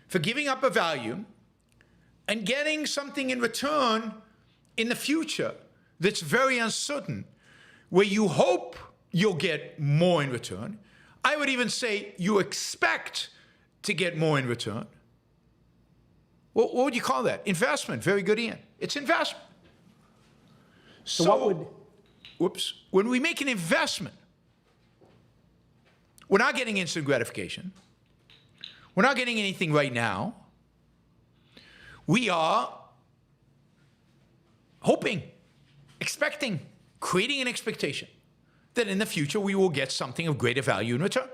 for giving up a value and getting something in return in the future that's very uncertain, where you hope you'll get more in return. I would even say you expect to get more in return. What would you call that? Investment. Very good, Ian. It's investment. So what would... Whoops. When we make an investment, we're not getting instant gratification. We're not getting anything right now. We are hoping, expecting, creating an expectation that in the future we will get something of greater value in return.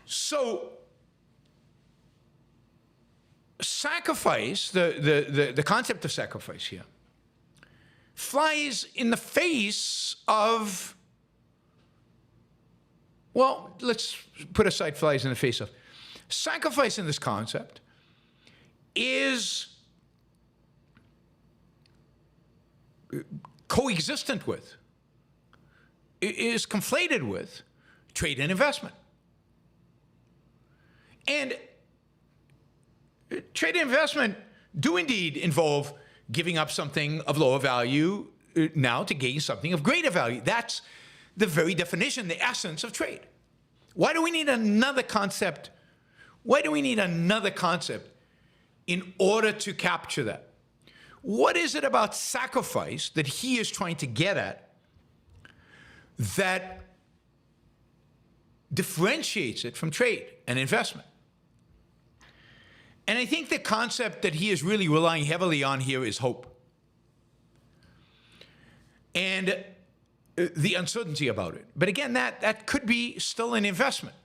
So, sacrifice, the concept of sacrifice here, flies in the face of, well, let's put aside flies in the face of. Sacrifice in this concept is coexistent with, is conflated with trade and investment. And trade and investment do indeed involve giving up something of lower value now to gain something of greater value. That's the very definition, the essence of trade. Why do we need another concept? Why do we need another concept in order to capture that? What is it about sacrifice that he is trying to get at that differentiates it from trade and investment? And I think the concept that he is really relying heavily on here is hope. And the uncertainty about it. But again, that could be still an investment.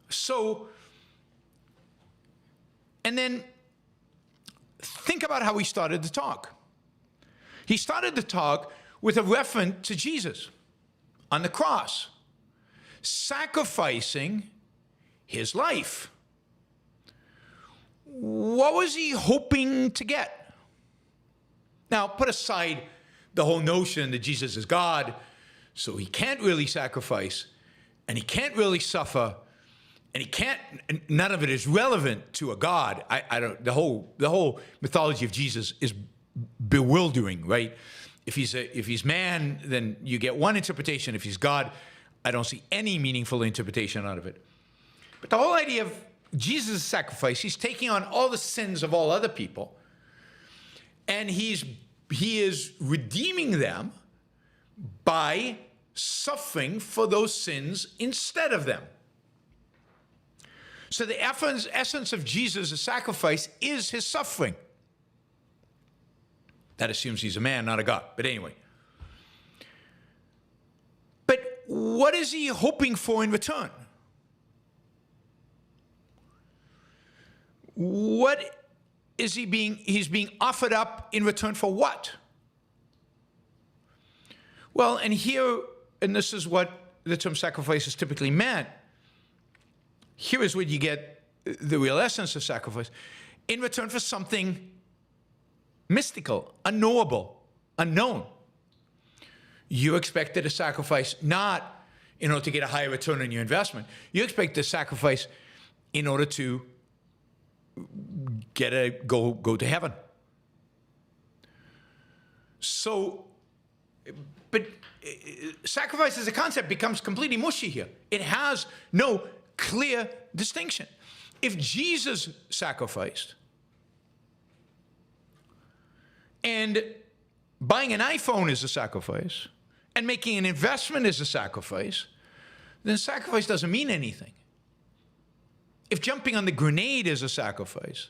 So, and then think about how he started the talk. He started the talk with a reference to Jesus on the cross, sacrificing his life. What was he hoping to get? Now, put aside the whole notion that Jesus is God, so he can't really sacrifice, and he can't really suffer, and he can't, none of it is relevant to a God. I don't, the whole mythology of Jesus is bewildering, right? If he's man, then you get one interpretation. If he's God, I don't see any meaningful interpretation out of it. But the whole idea of Jesus' sacrifice, he's taking on all the sins of all other people, and he is redeeming them by suffering for those sins instead of them. So the essence of Jesus' sacrifice is his suffering. That assumes he's a man, not a God. But anyway. But what is he hoping for in return? What is he's being offered up in return for what? Well, and here, and this is what the term sacrifice is typically meant. Here is where you get the real essence of sacrifice. In return for something mystical, unknowable, unknown. You expected a sacrifice not in order to get a higher return on your investment. You expect a sacrifice in order to go to heaven. So, but sacrifice as a concept becomes completely mushy here. It has no clear distinction. If Jesus sacrificed, and buying an iPhone is a sacrifice, and making an investment is a sacrifice, then sacrifice doesn't mean anything. If jumping on the grenade is a sacrifice,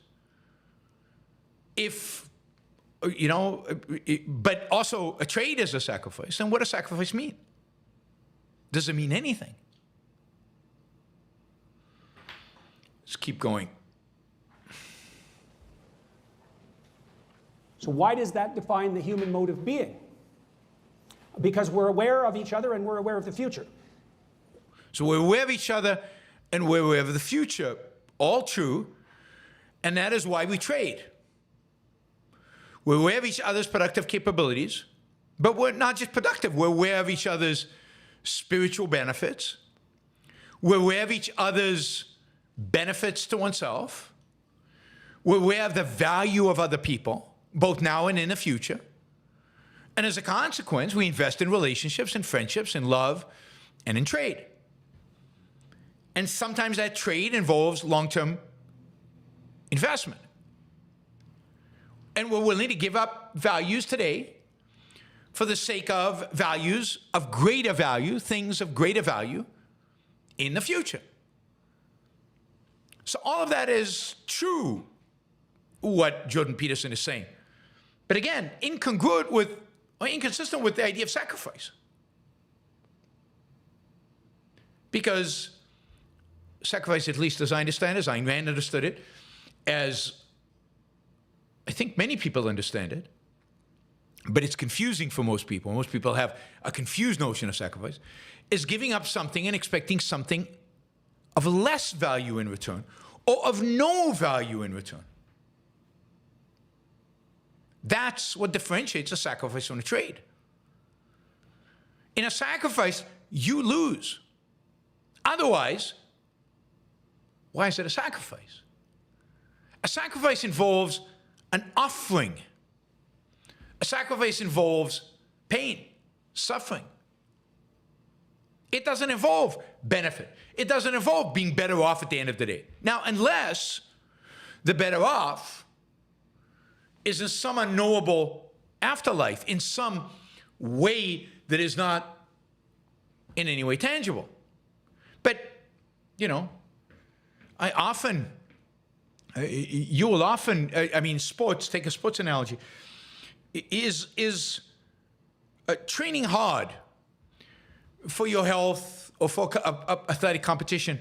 but also a trade is a sacrifice, then what does sacrifice mean? Does it mean anything? Let's keep going. So why does that define the human mode of being? Because we're aware of each other and we're aware of the future. So we're aware of each other and we're aware of the future. All true. And that is why we trade. We're aware of each other's productive capabilities But we're not just productive. We're aware of each other's spiritual benefits. We're aware of each other's benefits to oneself. We're aware of the value of other people, both now and in the future. And as a consequence, we invest in relationships and friendships and love and in trade. And sometimes that trade involves long-term investment. And we're willing to give up values today for the sake of values of greater value, things of greater value in the future. So all of that is true, what Jordan Peterson is saying. But again, incongruent with, or inconsistent with the idea of sacrifice. Because sacrifice, at least as I understand it, as Ayn Rand understood it, as I think many people understand it, but it's confusing for most people. Most people have a confused notion of sacrifice, is giving up something and expecting something of less value in return, or of no value in return. That's what differentiates a sacrifice from a trade. In a sacrifice, you lose. Otherwise, why is it a sacrifice? A sacrifice involves an offering. A sacrifice involves pain, suffering. It doesn't involve benefit. It doesn't involve being better off at the end of the day. Now, unless the better off is in some unknowable afterlife, in some way that is not in any way tangible. But, you know, you will often, I mean, sports, take a sports analogy, is training hard for your health or for athletic competition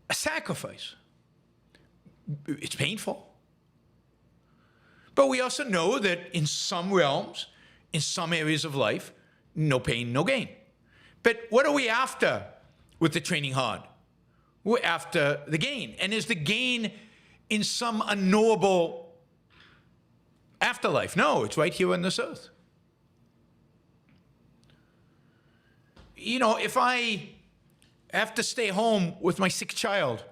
a sacrifice. It's painful. But we also know that in some realms, in some areas of life, no pain, no gain. But what are we after with the training hard? We're after the gain. And is the gain in some unknowable afterlife? No, it's right here on this earth. You know, if I have to stay home with my sick child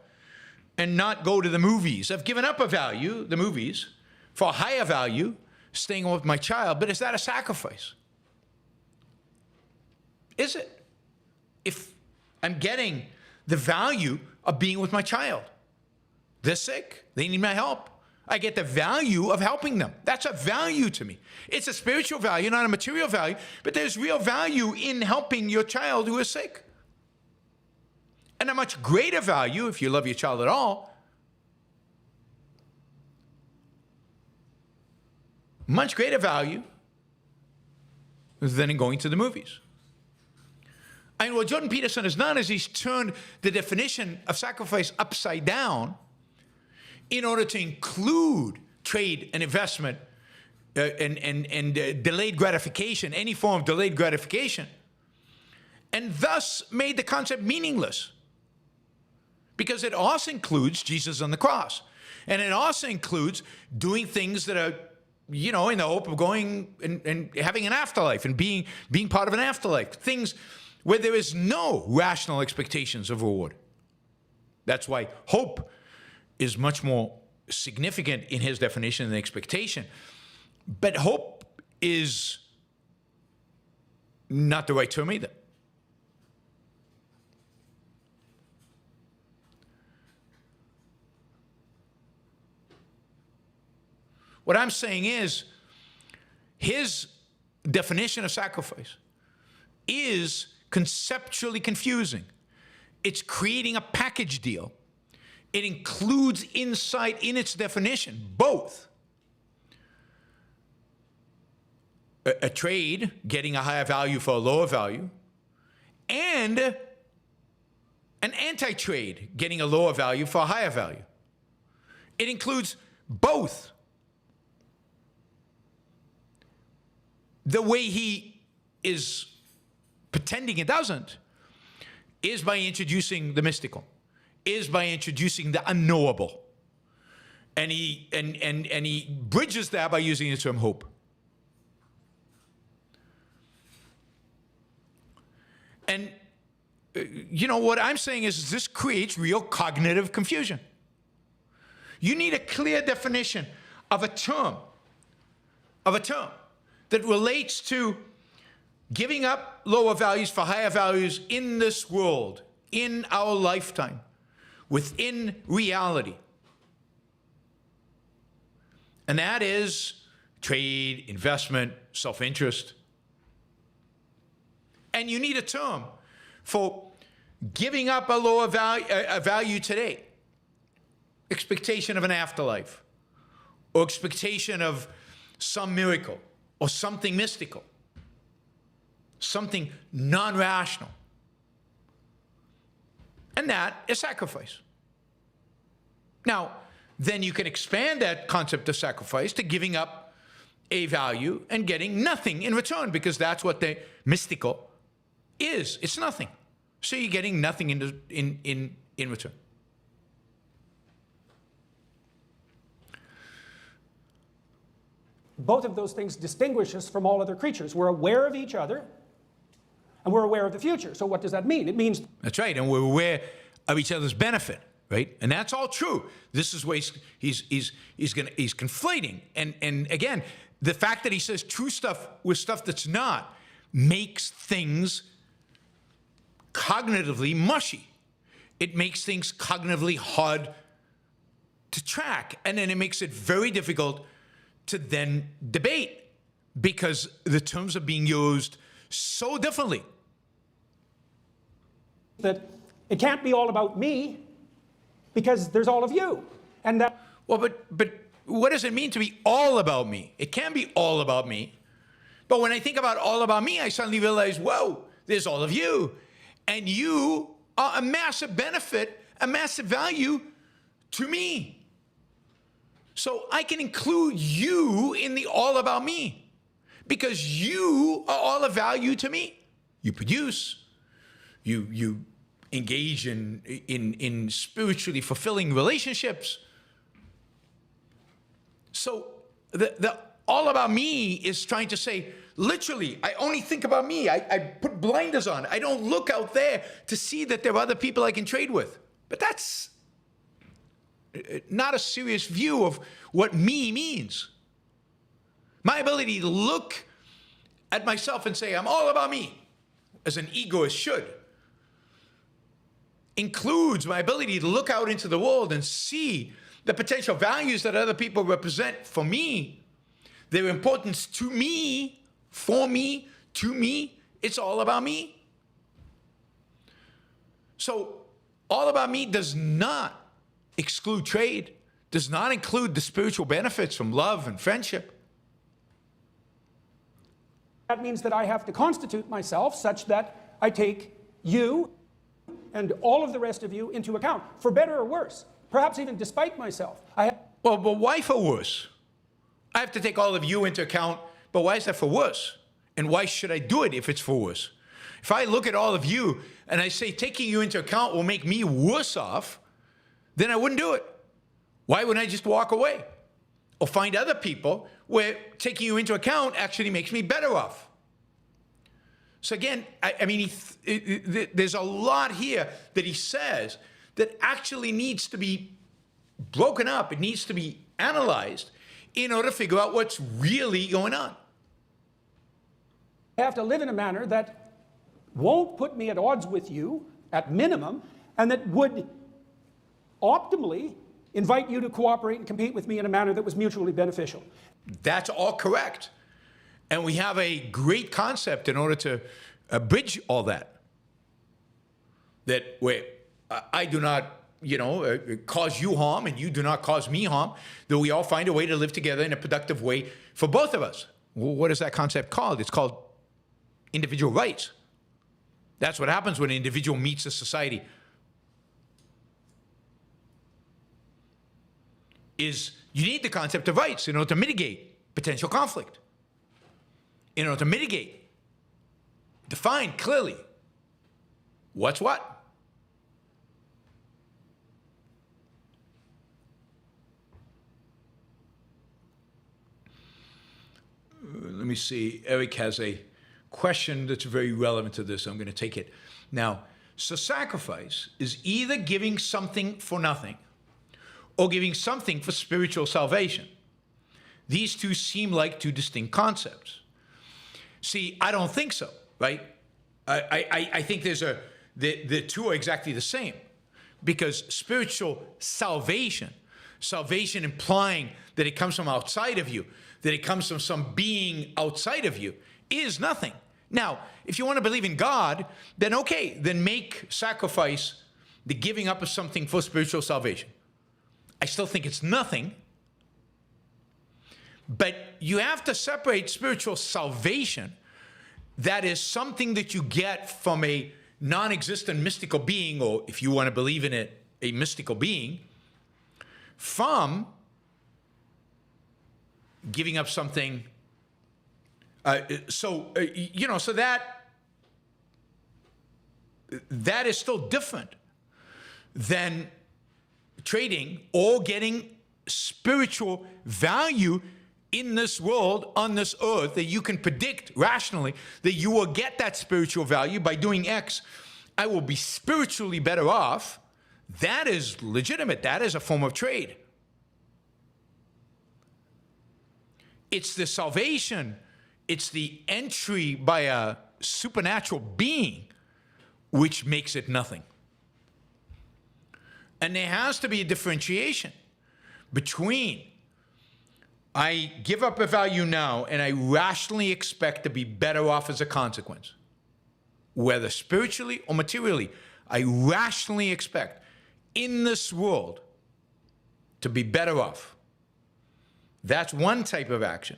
and not go to the movies, I've given up a value, the movies, for a higher value, staying home with my child, but is that a sacrifice? Is it? If I'm getting the value of being with my child, they're sick, they need my help, I get the value of helping them. That's a value to me. It's a spiritual value, not a material value, but there's real value in helping your child who is sick. And a much greater value, if you love your child at all, much greater value than in going to the movies. And what Jordan Peterson has done is he's turned the definition of sacrifice upside down in order to include trade and investment and delayed gratification, any form of delayed gratification, and thus made the concept meaningless. Because it also includes Jesus on the cross. And it also includes doing things that are, you know, in the hope of going and having an afterlife and being part of an afterlife. Things where there is no rational expectations of reward. That's why hope is much more significant in his definition than expectation. But hope is not the right term either. What I'm saying is, his definition of sacrifice is conceptually confusing. It's creating a package deal. It includes inside in its definition both a trade, getting a higher value for a lower value, and an anti-trade, getting a lower value for a higher value. It includes both. The way he is pretending it doesn't is by introducing the mystical, is by introducing the unknowable. And he bridges that by using the term hope. And, you know, what I'm saying is this creates real cognitive confusion. You need a clear definition of a term that relates to giving up lower values for higher values in this world, in our lifetime, within reality. And that is trade, investment, self-interest. And you need a term for giving up a lower value today. Expectation of an afterlife, or expectation of some miracle, or something mystical, something non-rational. And that is sacrifice. Now, then you can expand that concept of sacrifice to giving up a value and getting nothing in return, because that's what the mystical is. It's nothing. So you're getting nothing in return. Both of those things distinguish us from all other creatures. We're aware of each other, and we're aware of the future. So what does that mean? It means... That's right, and we're aware of each other's benefit, right? And that's all true. This is where he's conflating. And again, the fact that he says true stuff with stuff that's not makes things cognitively mushy. It makes things cognitively hard to track, and then it makes it very difficult to then debate, because the terms are being used so differently. That it can't be all about me, because there's all of you. And that... Well, but what does it mean to be all about me? It can be all about me. But when I think about all about me, I suddenly realize, whoa, there's all of you. And you are a massive benefit, a massive value to me. So I can include you in the all about me, because you are all of value to me. You produce, you engage in spiritually fulfilling relationships. So the all about me is trying to say, literally, I only think about me. I put blinders on. I don't look out there to see that there are other people I can trade with. But that's not a serious view of what me means. My ability to look at myself and say, I'm all about me, as an egoist should, includes my ability to look out into the world and see the potential values that other people represent for me, their importance to me, for me, to me. It's all about me. So all about me does not exclude trade, does not include the spiritual benefits from love and friendship. That means that I have to constitute myself such that I take you and all of the rest of you into account, for better or worse, perhaps even despite myself. Well, but why for worse? I have to take all of you into account, but why is that for worse? And why should I do it if it's for worse? If I look at all of you and I say taking you into account will make me worse off, then I wouldn't do it. Why wouldn't I just walk away? Or find other people where taking you into account actually makes me better off? So again, I mean, there's a lot here that he says that actually needs to be broken up. It needs to be analyzed in order to figure out what's really going on. I have to live in a manner that won't put me at odds with you, at minimum, and that would optimally invite you to cooperate and compete with me in a manner that was mutually beneficial. That's all correct. And we have a great concept in order to bridge all that. That where I do not, cause you harm and you do not cause me harm, that we all find a way to live together in a productive way for both of us. Well, what is that concept called? It's called individual rights. That's what happens when an individual meets a society. Is you need the concept of rights in order to mitigate potential conflict. In order to mitigate, define clearly what's what. Let me see. Eric has a question that's very relevant to this. I'm going to take it. Now, so sacrifice is either giving something for nothing or giving something for spiritual salvation. These two seem like two distinct concepts. See, I don't think so, right? I think the two are exactly the same, because spiritual salvation implying that it comes from outside of you, that it comes from some being outside of you, is nothing. Now, if you want to believe in God, then okay, then make sacrifice the giving up of something for spiritual salvation. I still think it's nothing, but you have to separate spiritual salvation, that is something that you get from a non-existent mystical being, or if you want to believe in it, a mystical being, from giving up something. So that is still different than trading or getting spiritual value in this world, on this earth, that you can predict rationally that you will get that spiritual value by doing X. I will be spiritually better off. That is legitimate. That is a form of trade. It's the salvation. It's the entry by a supernatural being which makes it nothing. And there has to be a differentiation between I give up a value now and I rationally expect to be better off as a consequence. Whether spiritually or materially, I rationally expect in this world to be better off. That's one type of action.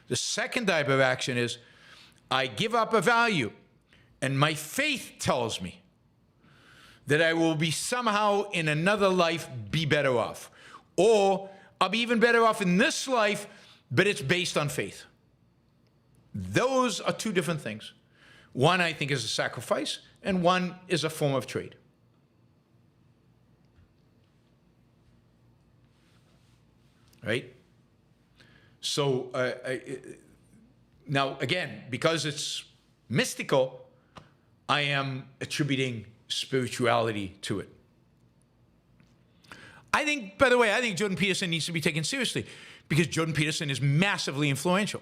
The second type of action is I give up a value and my faith tells me that I will be somehow in another life be better off. Or I'll be even better off in this life, but it's based on faith. Those are two different things. One, I think, is a sacrifice, and one is a form of trade. Right? So, now, again, because it's mystical, I am attributing spirituality to it. I think, by the way, I think Jordan Peterson needs to be taken seriously, because Jordan Peterson is massively influential.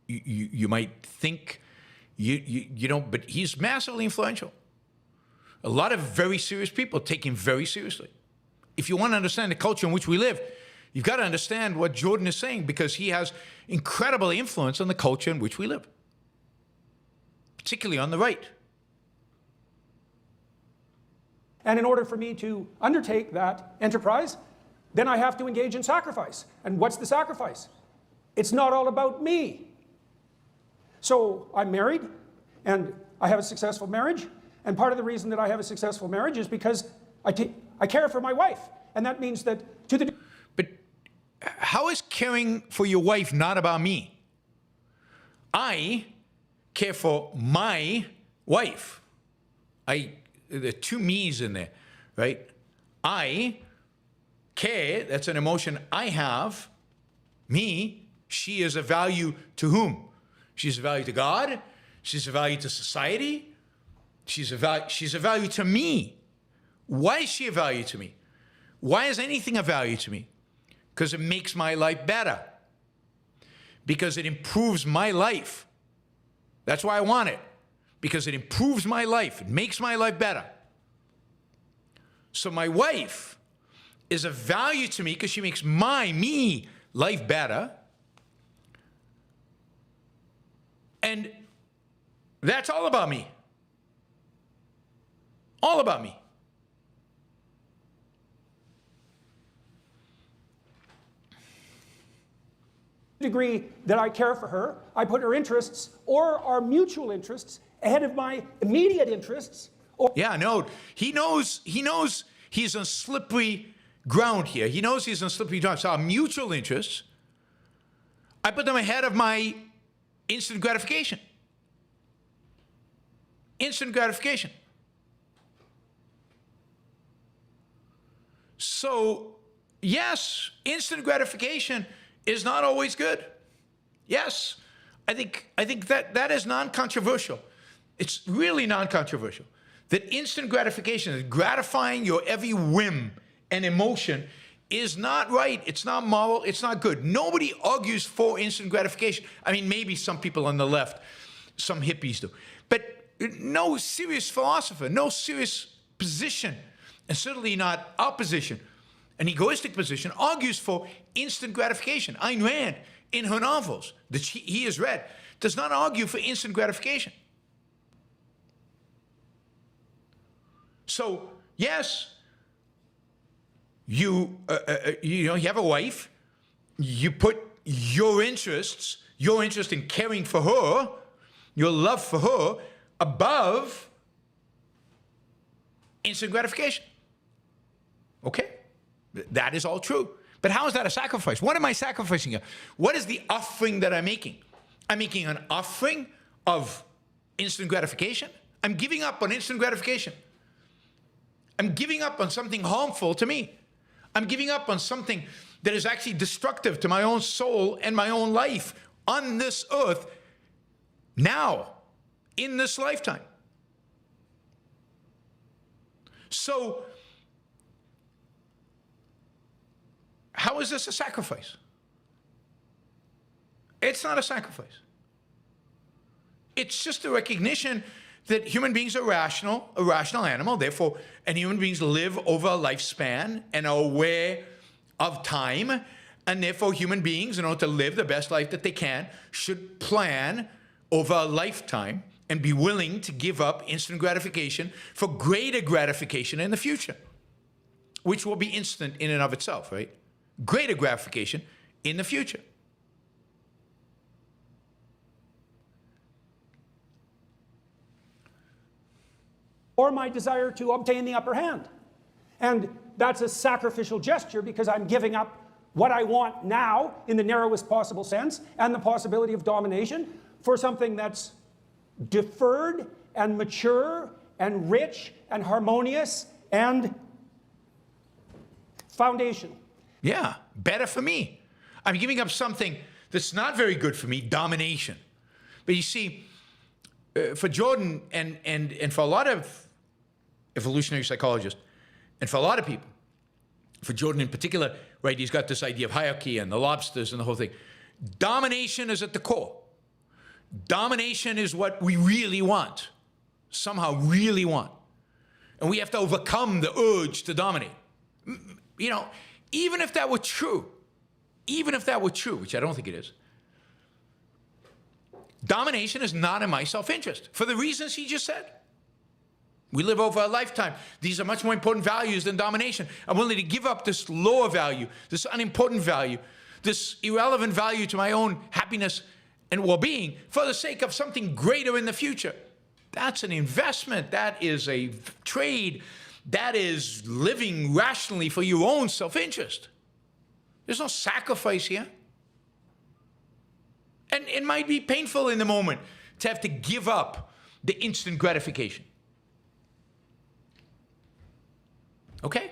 You might think you don't, but he's massively influential. A lot of very serious people take him very seriously. If you want to understand the culture in which we live, you've got to understand what Jordan is saying, because he has incredible influence on the culture in which we live, particularly on the right. And in order for me to undertake that enterprise, then I have to engage in sacrifice. And what's the sacrifice? It's not all about me. So I'm married, and I have a successful marriage. And part of the reason that I have a successful marriage is because I care for my wife. And that means that to the... But how is caring for your wife not about me? I care for my wife. There are two me's in there, right? I care, that's an emotion I have. Me, she is a value to whom? She's a value to God. She's a value to society. She's a value to me. Why is she a value to me? Why is anything a value to me? Because it makes my life better. Because it improves my life. That's why I want it. Because it improves my life. It makes my life better. So my wife is a value to me because she makes me life better. And that's all about me. All about me. degree that I care for her, I put her interests or our mutual interests ahead of my immediate interests. Yeah, no, he knows he's on slippery ground here. He knows he's on slippery ground. So our mutual interests, I put them ahead of my instant gratification. Instant gratification. So, yes, instant gratification is not always good. Yes, I think that is non-controversial. It's really non-controversial. That instant gratification, that gratifying your every whim and emotion is not right. It's not moral. It's not good. Nobody argues for instant gratification. I mean, maybe some people on the left, some hippies do. But no serious philosopher, no serious position, and certainly not our position, an egoistic position, argues for instant gratification. Ayn Rand, in her novels that he has read, does not argue for instant gratification. So, yes, you have a wife, you put your interest in caring for her, your love for her, above instant gratification. Okay? That is all true. But how is that a sacrifice? What am I sacrificing here? What is the offering that I'm making? I'm making an offering of instant gratification. I'm giving up on instant gratification. I'm giving up on something harmful to me. I'm giving up on something that is actually destructive to my own soul and my own life on this earth now, in this lifetime. So, how is this a sacrifice? It's not a sacrifice. It's just a recognition that human beings are a rational animal, therefore, and human beings live over a lifespan and are aware of time, and therefore human beings, in order to live the best life that they can, should plan over a lifetime and be willing to give up instant gratification for greater gratification in the future, which will be instant in and of itself, right? Greater gratification in the future. Or my desire to obtain the upper hand. And that's a sacrificial gesture because I'm giving up what I want now in the narrowest possible sense and the possibility of domination for something that's deferred and mature and rich and harmonious and foundational. Yeah, better for me. I'm giving up something that's not very good for me, domination. But you see, for Jordan and for a lot of evolutionary psychologists, and for a lot of people, for Jordan in particular, right, he's got this idea of hierarchy and the lobsters and the whole thing. Domination is at the core. Domination is what we really want, somehow really want. And we have to overcome the urge to dominate. You know, even if that were true, which I don't think it is, domination is not in my self-interest for the reasons he just said. We live over a lifetime. These are much more important values than domination. I'm willing to give up this lower value, this unimportant value, this irrelevant value to my own happiness and well-being for the sake of something greater in the future. That's an investment. That is a trade. That is living rationally for your own self-interest. There's no sacrifice here. And it might be painful in the moment to have to give up the instant gratification. Okay?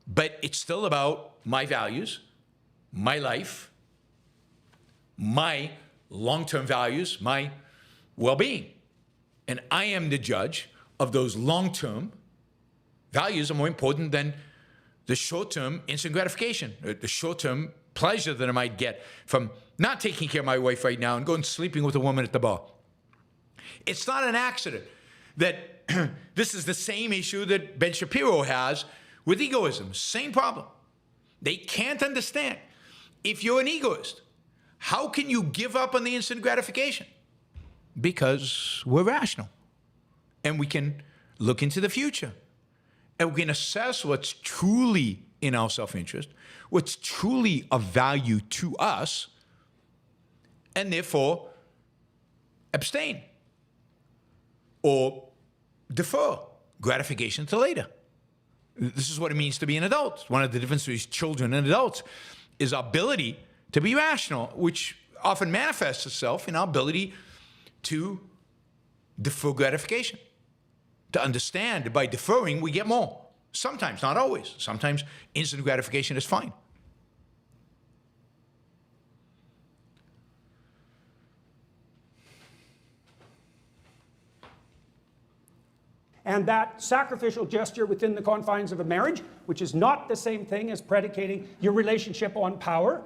But it's still about my values, my life, my long-term values, my well-being. And I am the judge of those long-term values are more important than the short-term instant gratification, the short-term pleasure that I might get from not taking care of my wife right now and going sleeping with a woman at the bar. It's not an accident that this is the same issue that Ben Shapiro has with egoism. Same problem. They can't understand. If you're an egoist, how can you give up on the instant gratification? Because we're rational. And we can look into the future. And we can assess what's truly in our self-interest, what's truly of value to us, and therefore abstain or defer gratification to later. This is what it means to be an adult. One of the differences between children and adults is our ability to be rational, which often manifests itself in our ability to defer gratification. To understand that by deferring, we get more. Sometimes, not always. Sometimes instant gratification is fine. And that sacrificial gesture within the confines of a marriage, which is not the same thing as predicating your relationship on power.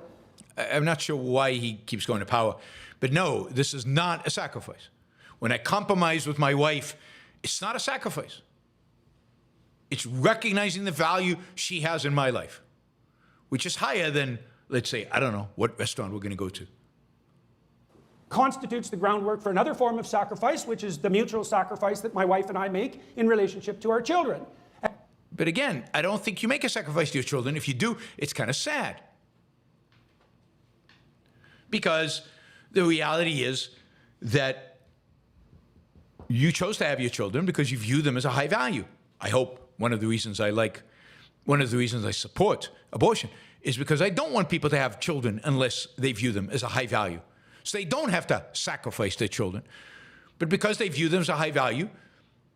I'm not sure why he keeps going to power, but no, this is not a sacrifice. When I compromise with my wife, it's not a sacrifice. It's recognizing the value she has in my life, which is higher than, let's say, I don't know, what restaurant we're going to go to. Constitutes the groundwork for another form of sacrifice, which is the mutual sacrifice that my wife and I make in relationship to our children. But again, I don't think you make a sacrifice to your children. If you do, it's kind of sad. Because the reality is that you chose to have your children because you view them as a high value. I hope one of the reasons I support abortion is because I don't want people to have children unless they view them as a high value. So they don't have to sacrifice their children. But because they view them as a high value,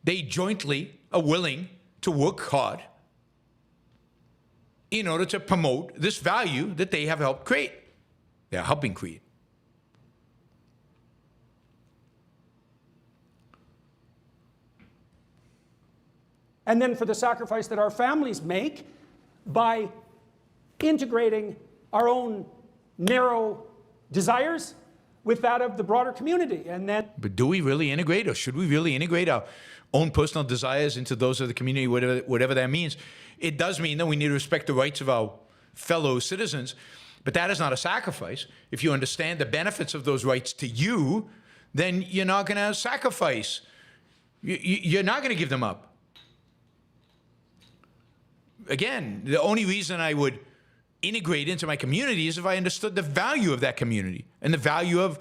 they jointly are willing to work hard in order to promote this value that they have helped create. They're helping create. And then for the sacrifice that our families make by integrating our own narrow desires with that of the broader community. And then, but do we really integrate, or should we really integrate our own personal desires into those of the community, whatever that means? It does mean that we need to respect the rights of our fellow citizens, but that is not a sacrifice. If you understand the benefits of those rights to you, then you're not going to sacrifice. You're not going to give them up. Again, the only reason I would integrate into my community is if I understood the value of that community and the value of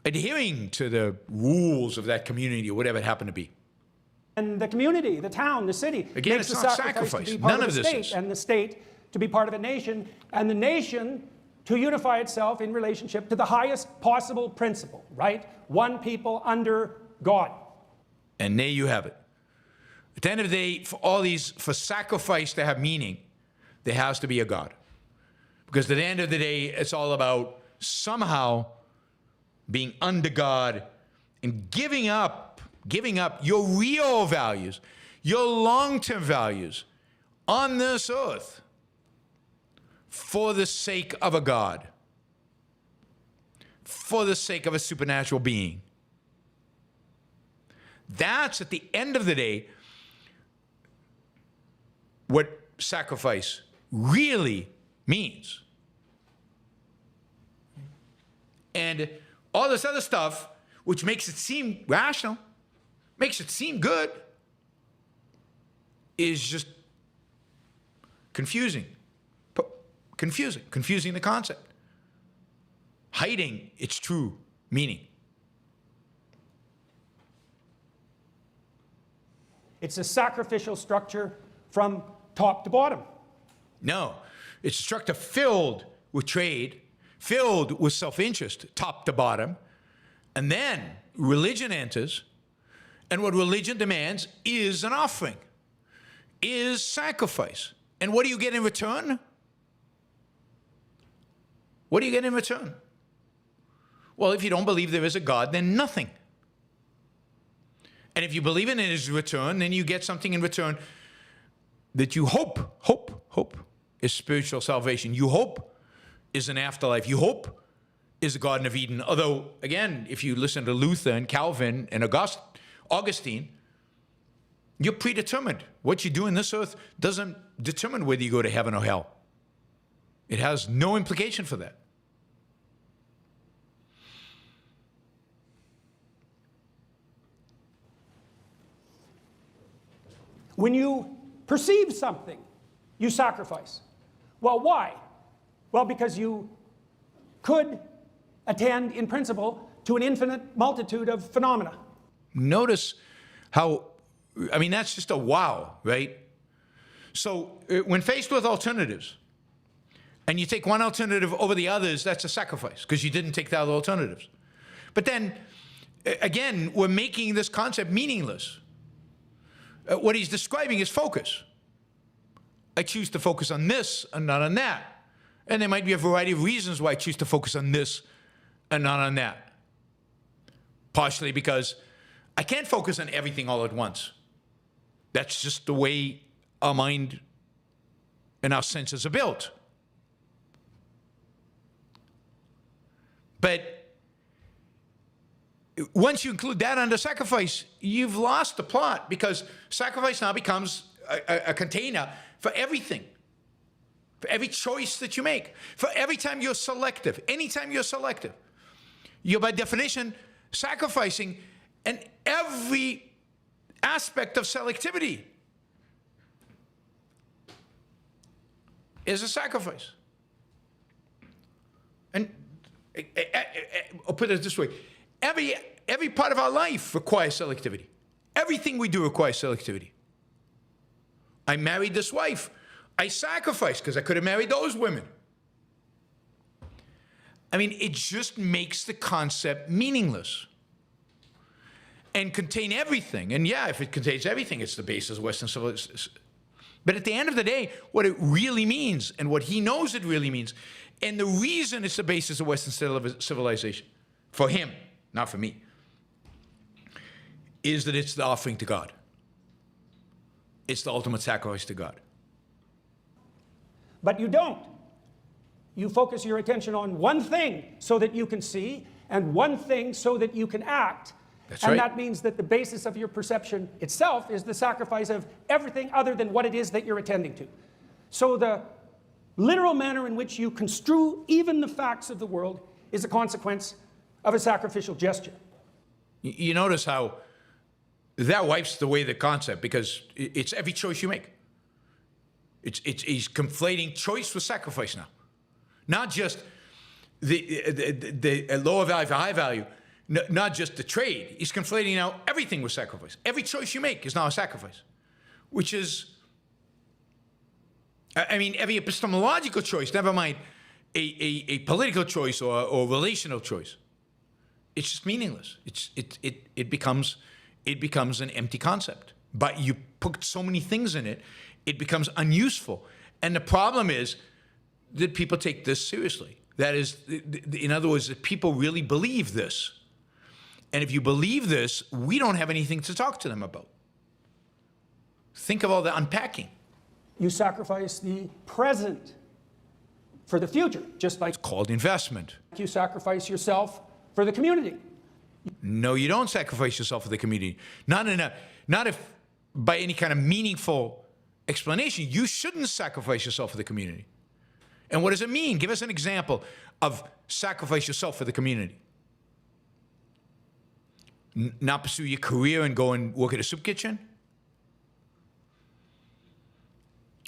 adhering to the rules of that community or whatever it happened to be. And the community, the town, the city, again, makes it's the not sacrifice sacrifice. to be part None of the this state, is. and the state to be part of a nation, and the nation to unify itself in relationship to the highest possible principle, right? One people under God. And there you have it. At the end of the day, for sacrifice to have meaning, there has to be a God. Because at the end of the day, it's all about somehow being under God and giving up your real values, your long-term values on this earth for the sake of a God, for the sake of a supernatural being. That's, at the end of the day, what sacrifice really means. And all this other stuff, which makes it seem rational, makes it seem good, is just confusing the concept, hiding its true meaning. It's a sacrificial structure from top to bottom. No, it's a structure filled with trade, filled with self-interest, top to bottom, and then religion enters, and what religion demands is an offering, is sacrifice. And what do you get in return? What do you get in return? Well, if you don't believe there is a God, then nothing. And if you believe in his return, then you get something in return that you hope is spiritual salvation. You hope is an afterlife. You hope is the Garden of Eden. Although, again, if you listen to Luther and Calvin and Augustine, you're predetermined. What you do in this earth doesn't determine whether you go to heaven or hell. It has no implication for that. When you perceive something, you sacrifice. Well, why? Well, because you could attend, in principle, to an infinite multitude of phenomena. Notice how, I mean, that's just a wow, right? So when faced with alternatives, and you take one alternative over the others, that's a sacrifice, because you didn't take the other alternatives. But then, again, we're making this concept meaningless. What he's describing is focus. I choose to focus on this and not on that. And there might be a variety of reasons why I choose to focus on this and not on that. Partially because I can't focus on everything all at once. That's just the way our mind and our senses are built. But once you include that under sacrifice, you've lost the plot, because sacrifice now becomes a container for everything, for every choice that you make, for every time you're selective. Anytime you're selective, you're by definition sacrificing, and every aspect of selectivity is a sacrifice. And I'll put it this way. Every part of our life requires selectivity. Everything we do requires selectivity. I married this wife. I sacrificed because I could have married those women. I mean, it just makes the concept meaningless. And contain everything. And yeah, if it contains everything, it's the basis of Western civilization. But at the end of the day, what it really means, and what he knows it really means, and the reason it's the basis of Western civilization, for him, not for me, is that it's the offering to God. It's the ultimate sacrifice to God. But you don't. You focus your attention on one thing so that you can see, and one thing so that you can act. That's and right. that means that the basis of your perception itself is the sacrifice of everything other than what it is that you're attending to. So the literal manner in which you construe even the facts of the world is a consequence of a sacrificial gesture. You notice how that wipes away the concept, because it's every choice you make. He's conflating choice with sacrifice now. Not just the lower value for high value, not just the trade. He's conflating now everything with sacrifice. Every choice you make is now a sacrifice, which is, I mean, every epistemological choice, never mind a political choice or relational choice. It's just meaningless. It becomes an empty concept. But you put so many things in it, it becomes unuseful. And the problem is that people take this seriously. That is, in other words, that people really believe this. And if you believe this, we don't have anything to talk to them about. Think of all the unpacking. You sacrifice the present for the future, just like It's called investment. you sacrifice yourself for the community. No, you don't sacrifice yourself for the community. Not if by any kind of meaningful explanation. You shouldn't sacrifice yourself for the community. And what does it mean? Give us an example of sacrifice yourself for the community. Not pursue your career and go and work at a soup kitchen?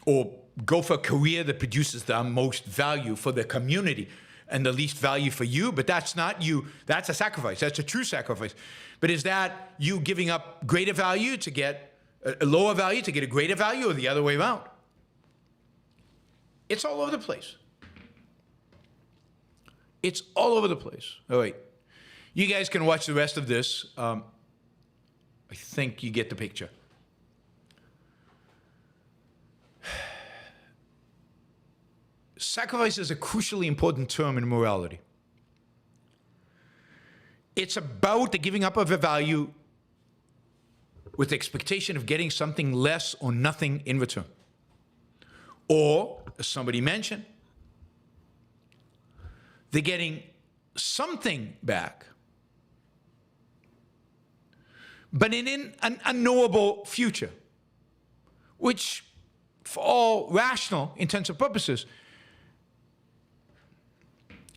Or go for a career that produces the most value for the community and the least value for you? But that's not you. That's a sacrifice. That's a true sacrifice. But is that you giving up greater value to get a lower value to get a greater value, or the other way around? It's all over the place. It's all over the place. All right. You guys can watch the rest of this. I think you get the picture. Sacrifice is a crucially important term in morality. It's about the giving up of a value with the expectation of getting something less or nothing in return. Or, as somebody mentioned, they're getting something back, but in an unknowable future, which, for all rational intents and purposes,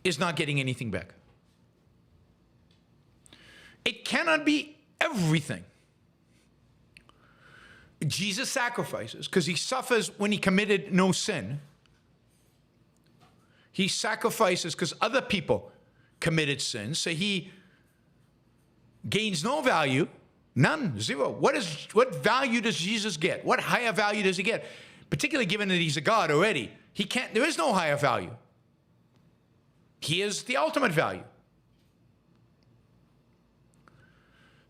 is not getting anything back. It cannot be everything. Jesus sacrifices because he suffers when he committed no sin. He sacrifices because other people committed sin, so he gains no value, none, zero. What value does Jesus get? What higher value does he get? Particularly given that he's a God already. There is no higher value. He is the ultimate value.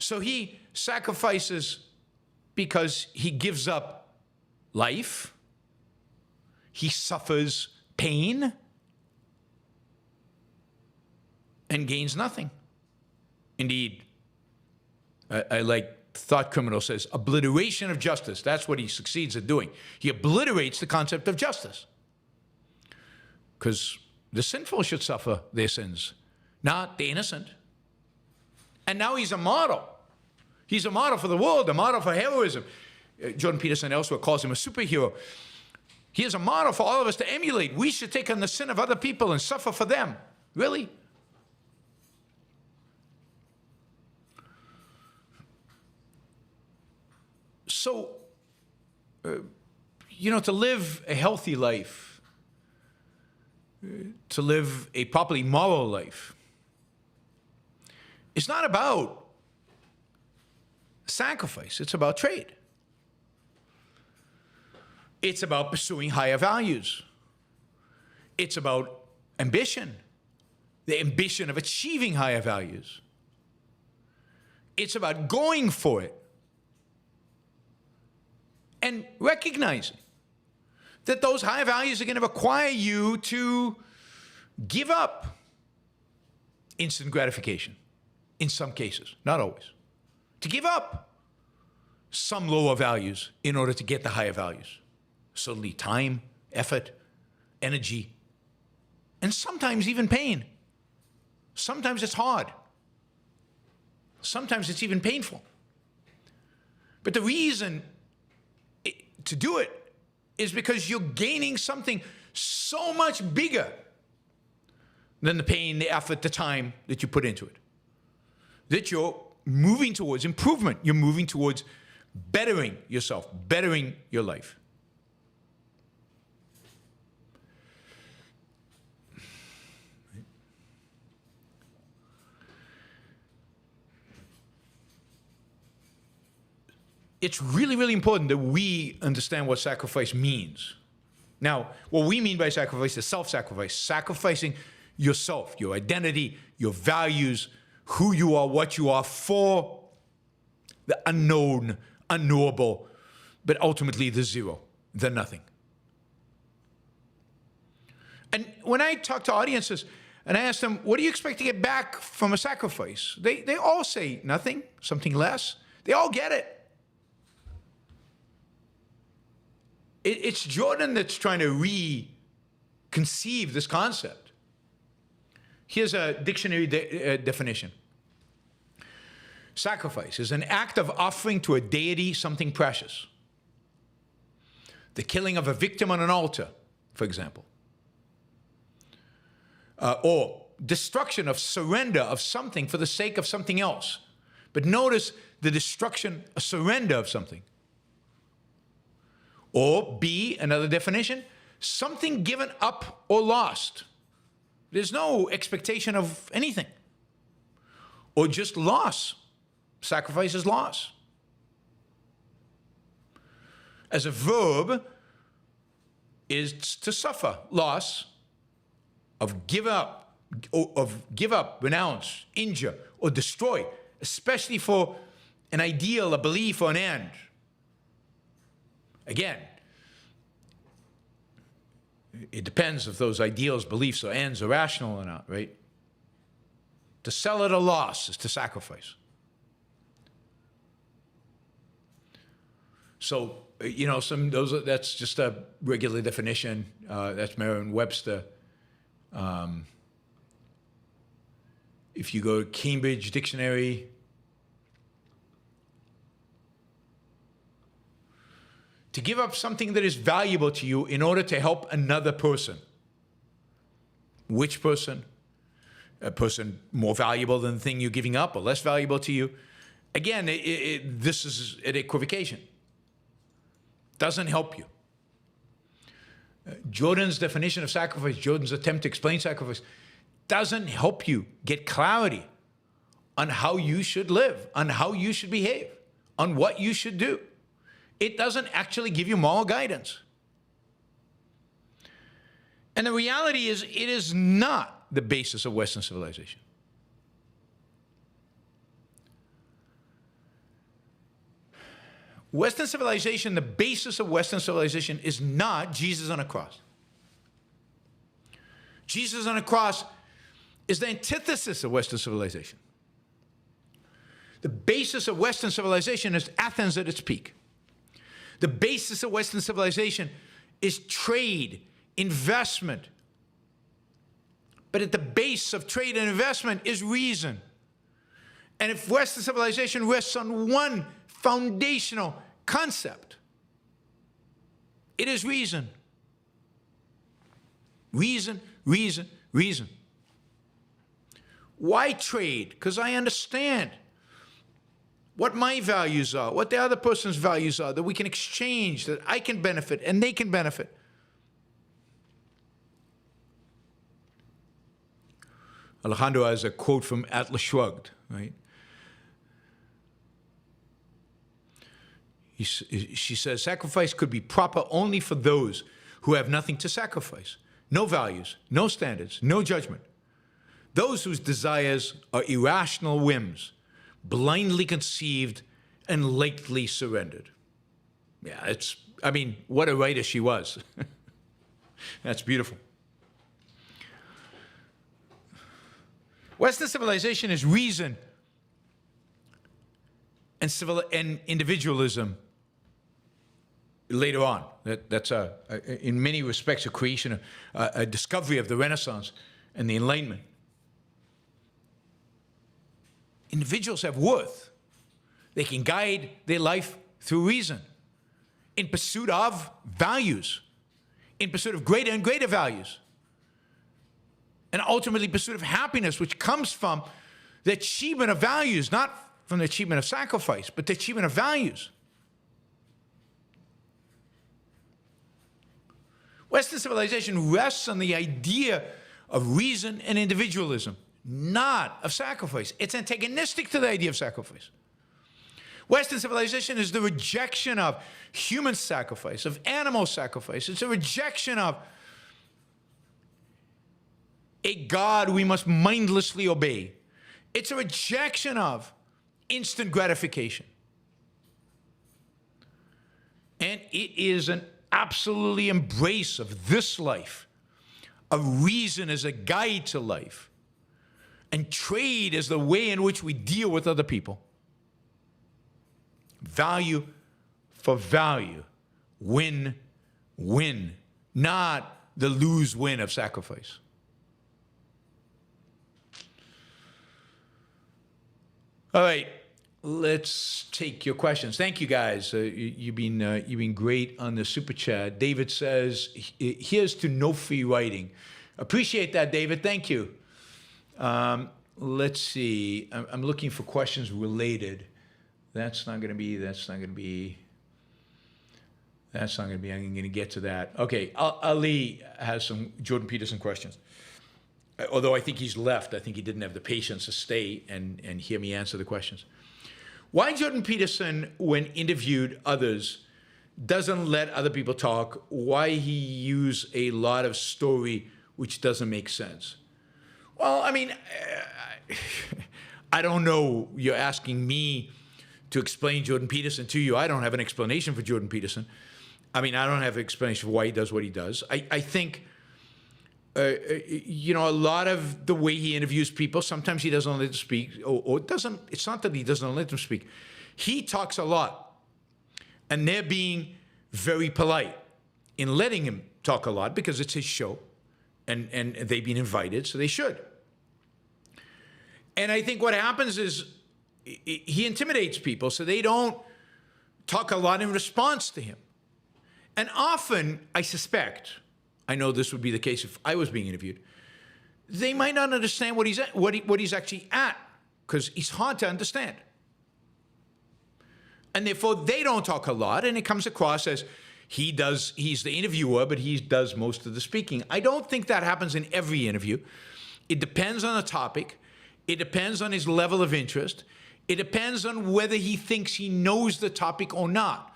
So he sacrifices because he gives up life. He suffers pain and gains nothing. Indeed, I like Thought Criminal says, obliteration of justice. That's what he succeeds at doing. He obliterates the concept of justice. Because the sinful should suffer their sins, not the innocent. And now he's a model. He's a model for the world, a model for heroism. Jordan Peterson elsewhere calls him a superhero. He is a model for all of us to emulate. We should take on the sin of other people and suffer for them. Really? So, to live a healthy life, to live a properly moral life, it's not about sacrifice. It's about trade. It's about pursuing higher values. It's about ambition, the ambition of achieving higher values. It's about going for it and recognizing that those higher values are going to require you to give up instant gratification in some cases, not always. To give up some lower values in order to get the higher values. Certainly time, effort, energy, and sometimes even pain. Sometimes it's hard. Sometimes it's even painful. But the reason to do it is because you're gaining something so much bigger than the pain, the effort, the time that you put into it. That you're moving towards improvement. You're moving towards bettering yourself, bettering your life. It's really, really important that we understand what sacrifice means. Now, what we mean by sacrifice is self-sacrifice, sacrificing yourself, your identity, your values, who you are, what you are, for the unknown, unknowable, but ultimately the zero, the nothing. And when I talk to audiences and I ask them, what do you expect to get back from a sacrifice? They all say nothing, something less. They all get it. It's Jordan that's trying to reconceive this concept. Here's a dictionary definition. Sacrifice is an act of offering to a deity something precious. The killing of a victim on an altar, for example. Or destruction of surrender of something for the sake of something else. But notice the destruction, a surrender of something. Or B, another definition, something given up or lost. There's no expectation of anything. Or just loss. Sacrifice is loss. As a verb, is to suffer loss, of give up, renounce, injure, or destroy, especially for an ideal, a belief, or an end. Again, it depends if those ideals, beliefs, or ends are rational or not, right? To sell at a loss is to sacrifice. So, that's just a regular definition. That's Merriam-Webster. If you go to Cambridge Dictionary, to give up something that is valuable to you in order to help another person. Which person? A person more valuable than the thing you're giving up or less valuable to you? Again, this is an equivocation. Doesn't help you. Jordan's definition of sacrifice, Jordan's attempt to explain sacrifice, doesn't help you get clarity on how you should live, on how you should behave, on what you should do. It doesn't actually give you moral guidance. And the reality is, it is not the basis of Western civilization. Western civilization, the basis of Western civilization is not Jesus on a cross. Jesus on a cross is the antithesis of Western civilization. The basis of Western civilization is Athens at its peak. The basis of Western civilization is trade, investment. But at the base of trade and investment is reason. And if Western civilization rests on one foundational concept, it is reason. Reason, reason, reason. Why trade? Because I understand what my values are, what the other person's values are, that we can exchange, that I can benefit and they can benefit. Alejandro has a quote from Atlas Shrugged, right? She says, sacrifice could be proper only for those who have nothing to sacrifice. No values, no standards, no judgment. Those whose desires are irrational whims, blindly conceived and lightly surrendered. Yeah, I mean, what a writer she was. That's beautiful. Western civilization is reason and individualism later on. That's in many respects a creation, a discovery of the Renaissance and the Enlightenment. Individuals have worth. They can guide their life through reason, in pursuit of values, in pursuit of greater and greater values, and ultimately pursuit of happiness, which comes from the achievement of values, not from the achievement of sacrifice, but the achievement of values. Western civilization rests on the idea of reason and individualism, not of sacrifice. It's antagonistic to the idea of sacrifice. Western civilization is the rejection of human sacrifice, of animal sacrifice. It's a rejection of a God we must mindlessly obey. It's a rejection of instant gratification. And it is an absolutely embrace of this life, of reason as a guide to life, and trade as the way in which we deal with other people. Value for value. Win, win. Not the lose-win of sacrifice. All right, let's take your questions. Thank you, guys. You've been great on the super chat. David says, "Here's to no free riding." Appreciate that, David. Thank you. Let's see. I'm looking for questions related. That's not going to be. I'm going to get to that. Okay, Ali has some Jordan Peterson questions. Although I think he's left. I think he didn't have the patience to stay and hear me answer the questions. Why Jordan Peterson, when interviewed others, doesn't let other people talk? Why he use a lot of story which doesn't make sense? Well, I mean, I don't know. You're asking me to explain Jordan Peterson to you. I don't have an explanation for Jordan Peterson. I mean, I don't have an explanation for why he does what he does. I think, a lot of the way he interviews people, sometimes he doesn't let them speak, or doesn't. It's not that he doesn't let them speak. He talks a lot, and they're being very polite in letting him talk a lot because it's his show, and they've been invited, so they should. And I think what happens is he intimidates people, so they don't talk a lot in response to him. And often, I suspect, I know this would be the case if I was being interviewed, they might not understand what he's actually at, because he's hard to understand. And therefore, they don't talk a lot, and it comes across as he's the interviewer, but he does most of the speaking. I don't think that happens in every interview. It depends on the topic. It depends on his level of interest. It depends on whether he thinks he knows the topic or not.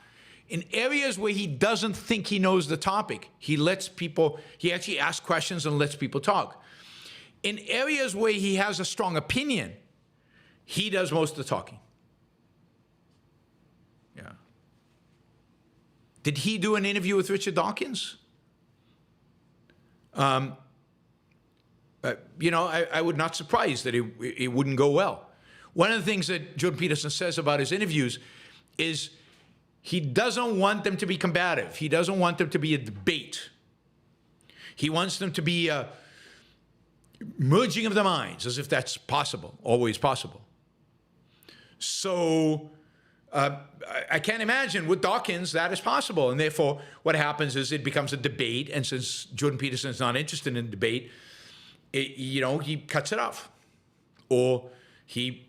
In areas where he doesn't think he knows the topic, he actually asks questions and lets people talk. In areas where he has a strong opinion, he does most of the talking. Yeah. Did he do an interview with Richard Dawkins? I would not surprise that it wouldn't go well. One of the things that Jordan Peterson says about his interviews is he doesn't want them to be combative. He doesn't want them to be a debate. He wants them to be a merging of the minds, as if that's possible, always possible. So I can't imagine with Dawkins that is possible. And therefore, what happens is it becomes a debate. And since Jordan Peterson is not interested in debate, he cuts it off. Or he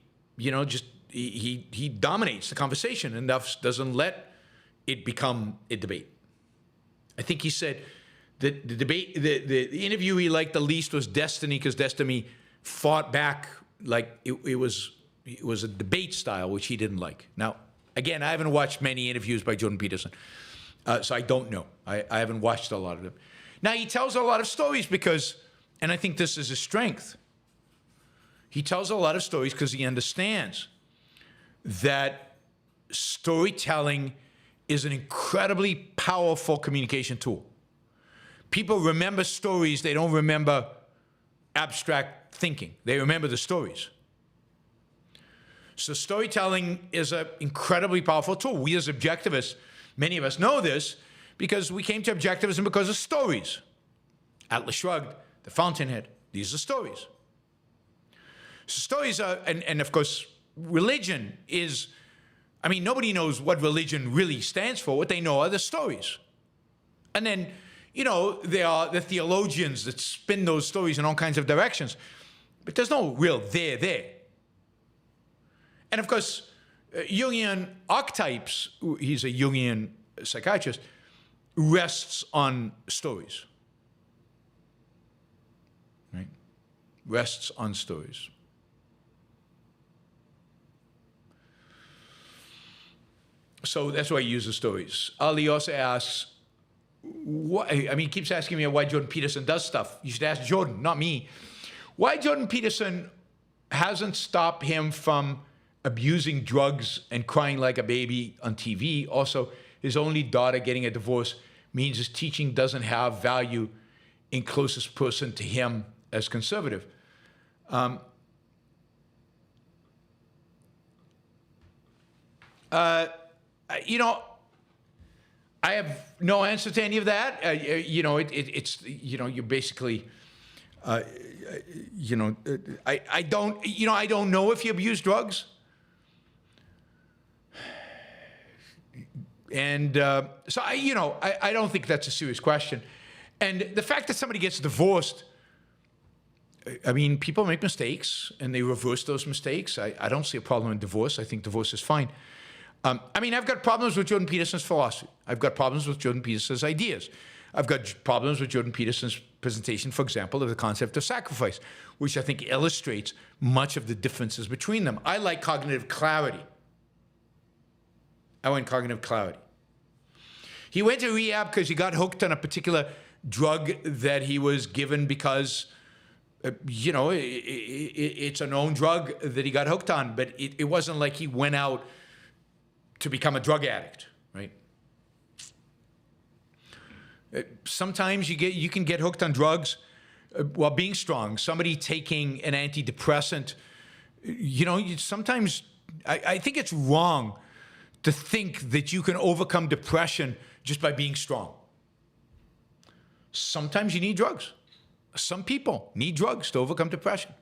dominates the conversation and thus doesn't let it become a debate. I think he said that the debate, the interview he liked the least was Destiny, because Destiny fought back like it was a debate style, which he didn't like. Now, again, I haven't watched many interviews by Jordan Peterson, so I don't know. I haven't watched a lot of them. Now, he tells a lot of stories because, and I think this is his strength, he tells a lot of stories because he understands that storytelling is an incredibly powerful communication tool. People remember stories, they don't remember abstract thinking. They remember the stories. So storytelling is an incredibly powerful tool. We as objectivists, many of us know this because we came to objectivism because of stories. Atlas Shrugged, The Fountainhead, these are stories. So stories are, and of course, religion is, I mean, nobody knows what religion really stands for. What they know are the stories. And then, there are the theologians that spin those stories in all kinds of directions. But there's no real there. And of course, Jungian archetypes, he's a Jungian psychiatrist, rests on stories. Right? Rests on stories. So that's why he uses stories. Ali also asks, he keeps asking me why Jordan Peterson does stuff. You should ask Jordan, not me. Why Jordan Peterson hasn't stopped him from abusing drugs and crying like a baby on TV. Also, his only daughter getting a divorce means his teaching doesn't have value in closest person to him as conservative. I have no answer to any of that. You're basically, I don't know if he abused drugs. And so I don't think that's a serious question. And the fact that somebody gets divorced, I mean, people make mistakes and they reverse those mistakes. I don't see a problem in divorce. I think divorce is fine. I've got problems with Jordan Peterson's philosophy. I've got problems with Jordan Peterson's ideas. I've got problems with Jordan Peterson's presentation, for example, of the concept of sacrifice, which I think illustrates much of the differences between them. I like cognitive clarity. I want cognitive clarity. He went to rehab because he got hooked on a particular drug that he was given because, it's a known drug that he got hooked on, but it wasn't like he went out to become a drug addict, right? Sometimes you can get hooked on drugs while being strong. Somebody taking an antidepressant, sometimes I think it's wrong to think that you can overcome depression just by being strong. Sometimes you need drugs. Some people need drugs to overcome depression.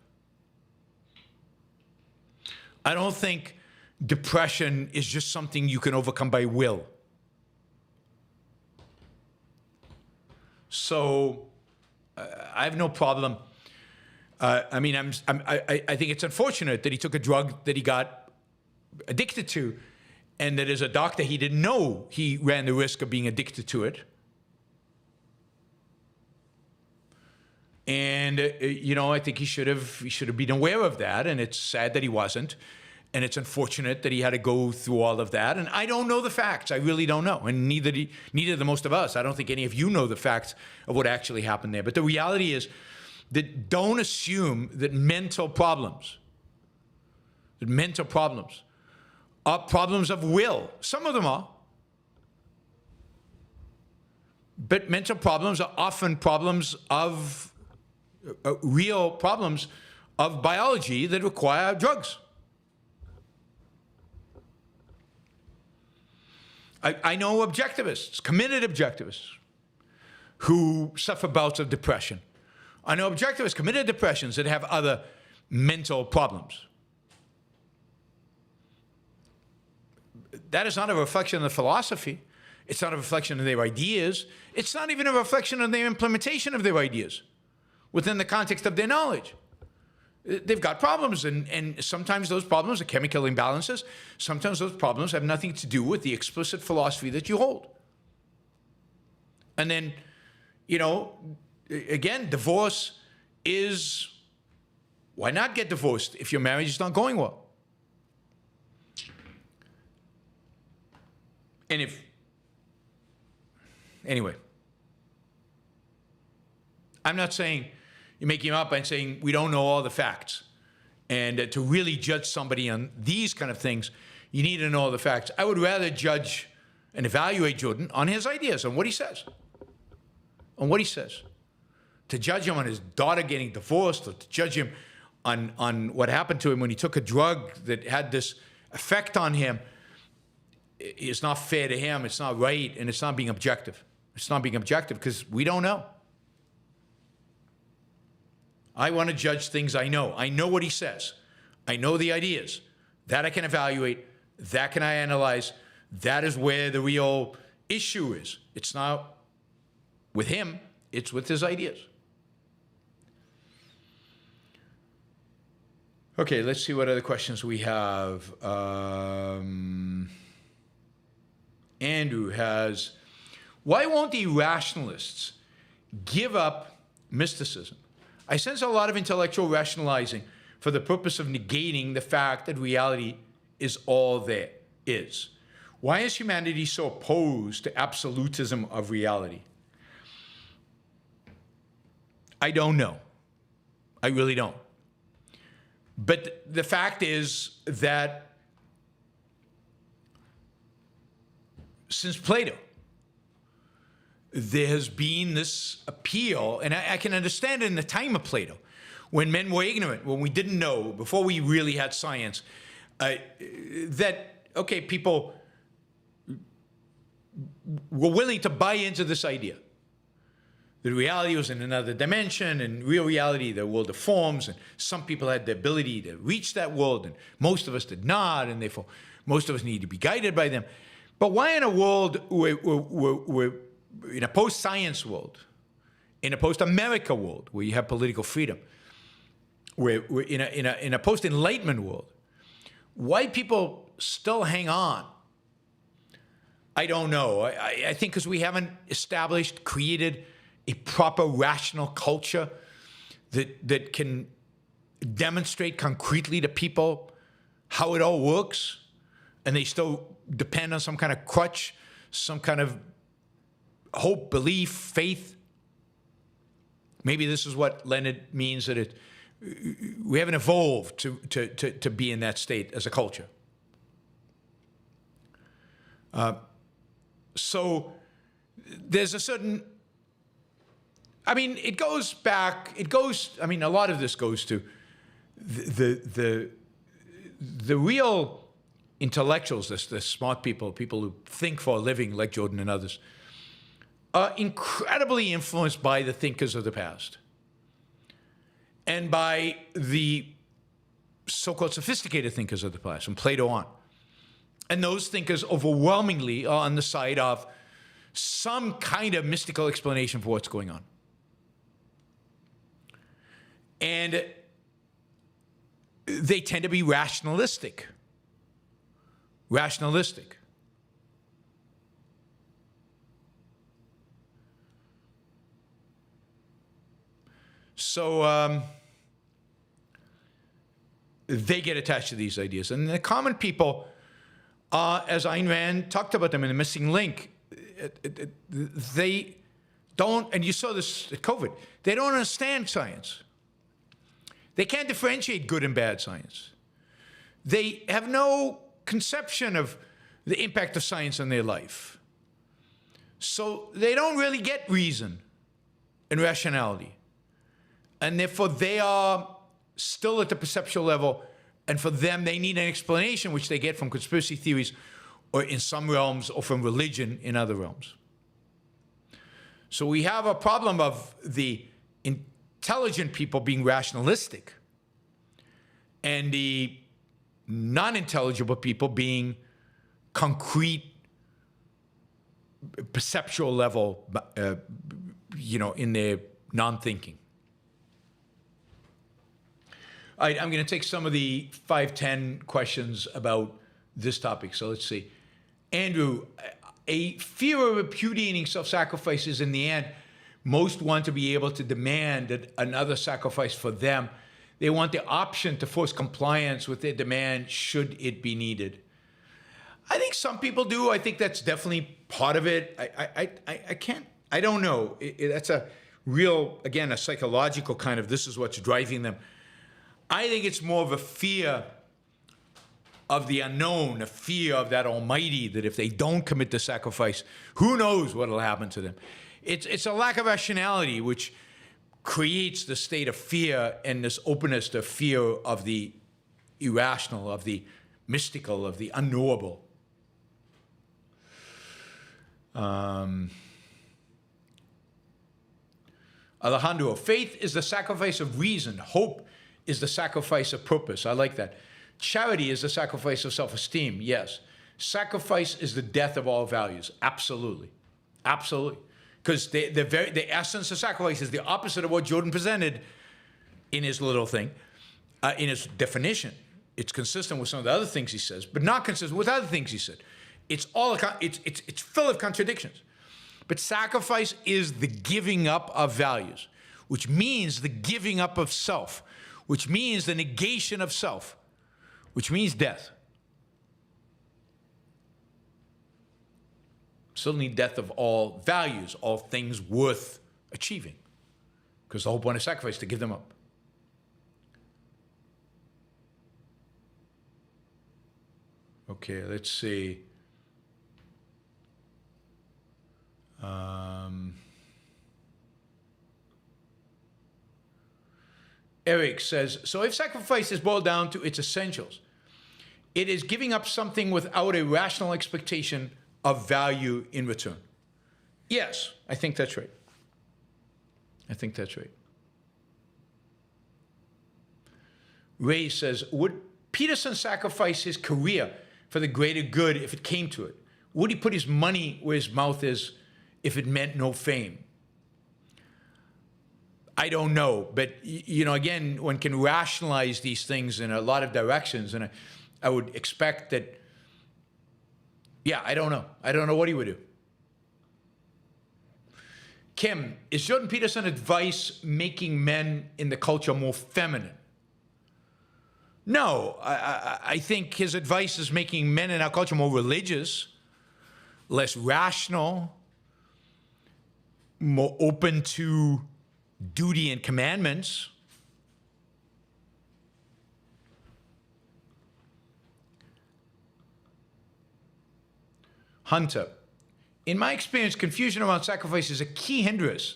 I don't think depression is just something you can overcome by will. So I have no problem. I think it's unfortunate that he took a drug that he got addicted to, and that as a doctor he didn't know he ran the risk of being addicted to it. And I think he should have been aware of that, and it's sad that he wasn't. And it's unfortunate that he had to go through all of that. And I don't know the facts. I really don't know. And neither do most of us. I don't think any of you know the facts of what actually happened there. But the reality is that don't assume that mental problems are problems of will. Some of them are. But mental problems are often problems of real problems of biology that require drugs. I know objectivists, committed objectivists, who suffer bouts of depression. I know objectivists, committed depressions that have other mental problems. That is not a reflection of the philosophy. It's not a reflection of their ideas. It's not even a reflection of their implementation of their ideas within the context of their knowledge. They've got problems, and sometimes those problems are chemical imbalances. Sometimes those problems have nothing to do with the explicit philosophy that you hold. And then, you know, again, divorce is, why not get divorced if your marriage is not going well? And if, anyway, I'm not saying you're making up and saying we don't know all the facts. And to really judge somebody on these kind of things, you need to know all the facts. I would rather judge and evaluate Jordan on his ideas, on what he says. On what he says. To judge him on his daughter getting divorced, or to judge him on what happened to him when he took a drug that had this effect on him, is not fair to him, it's not right, and it's not being objective. It's not being objective because we don't know. I want to judge things I know. I know what he says. I know the ideas. That I can evaluate. That can I analyze. That is where the real issue is. It's not with him, it's with his ideas. Okay, let's see what other questions we have. Andrew has, why won't the irrationalists give up mysticism? I sense a lot of intellectual rationalizing for the purpose of negating the fact that reality is all there is. Why is humanity so opposed to absolutism of reality? I don't know. I really don't. But the fact is that since Plato, there has been this appeal, and I can understand it in the time of Plato, when men were ignorant, when we didn't know, before we really had science, that, okay, people were willing to buy into this idea. that reality was in another dimension, and real reality, the world of forms, and some people had the ability to reach that world, and most of us did not, and therefore most of us need to be guided by them. But why in a world where in a post-science world, in a post-America world, where you have political freedom, where in a post-Enlightenment world, why people still hang on? I don't know. I think because we haven't established, created a proper rational culture that can demonstrate concretely to people how it all works, and they still depend on some kind of crutch, some kind of hope, belief, faith. Maybe this is what Leonard means, that we haven't evolved to be in that state as a culture. So there's a certain, I mean, it goes back, I mean, a lot of this goes to the real intellectuals, the smart people who think for a living like Jordan and others, are incredibly influenced by the thinkers of the past and by the so-called sophisticated thinkers of the past, from Plato on. And those thinkers overwhelmingly are on the side of some kind of mystical explanation for what's going on. And they tend to be rationalistic. So they get attached to these ideas. And the common people, as Ayn Rand talked about them in The Missing Link, they don't, and you saw this at COVID, they don't understand science. They can't differentiate good and bad science. They have no conception of the impact of science on their life. So they don't really get reason and rationality. And therefore they are still at the perceptual level, and for them they need an explanation, which they get from conspiracy theories or in some realms, or from religion in other realms. So we have a problem of the intelligent people being rationalistic and the non-intelligible people being concrete, perceptual level, in their non-thinking. All right, I'm going to take some of the 5-10 questions about this topic. So let's see. Andrew, a fear of repudiating self-sacrifice is in the end, most want to be able to demand that another sacrifice for them. They want the option to force compliance with their demand should it be needed. I think some people do. I think that's definitely part of it. I don't know. That's a real, again, a psychological kind of, this is what's driving them. I think it's more of a fear of the unknown, a fear of that almighty, that if they don't commit the sacrifice, who knows what will happen to them. It's a lack of rationality which creates the state of fear and this openness to fear of the irrational, of the mystical, of the unknowable. Alejandro, faith is the sacrifice of reason. Hope is the sacrifice of purpose. I like that. Charity is the sacrifice of self-esteem. Yes. Sacrifice is the death of all values. Absolutely. Absolutely. Because the essence of sacrifice is the opposite of what Jordan presented in his little thing, in his definition. It's consistent with some of the other things he says, but not consistent with other things he said. It's full of contradictions. But sacrifice is the giving up of values, which means the giving up of self, which means the negation of self, which means death. Certainly death of all values, all things worth achieving. Because the whole point of sacrifice is to give them up. Okay, let's see. Eric says, so if sacrifice is boiled down to its essentials, it is giving up something without a rational expectation of value in return. Yes, I think that's right. I think that's right. Ray says, would Peterson sacrifice his career for the greater good if it came to it? Would he put his money where his mouth is if it meant no fame? I don't know, but again, one can rationalize these things in a lot of directions, and I would expect that, I don't know. I don't know what he would do. Kim, is Jordan Peterson's advice making men in the culture more feminine? No, I think his advice is making men in our culture more religious, less rational, more open to duty and commandments. Hunter, in my experience, confusion around sacrifice is a key hindrance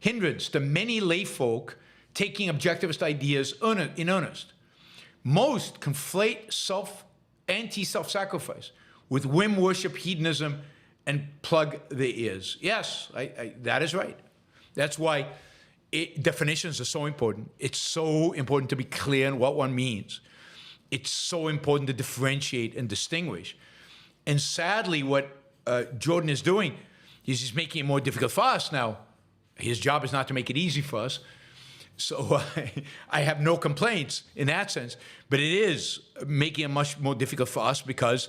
to many layfolk taking objectivist ideas in earnest. Most conflate anti-self-sacrifice with whim worship, hedonism, and plug their ears. Yes, that is right. That's why definitions are so important. It's so important to be clear in what one means. It's so important to differentiate and distinguish. And sadly, what Jordan is doing is he's making it more difficult for us now. His job is not to make it easy for us. So I have no complaints in that sense. But it is making it much more difficult for us because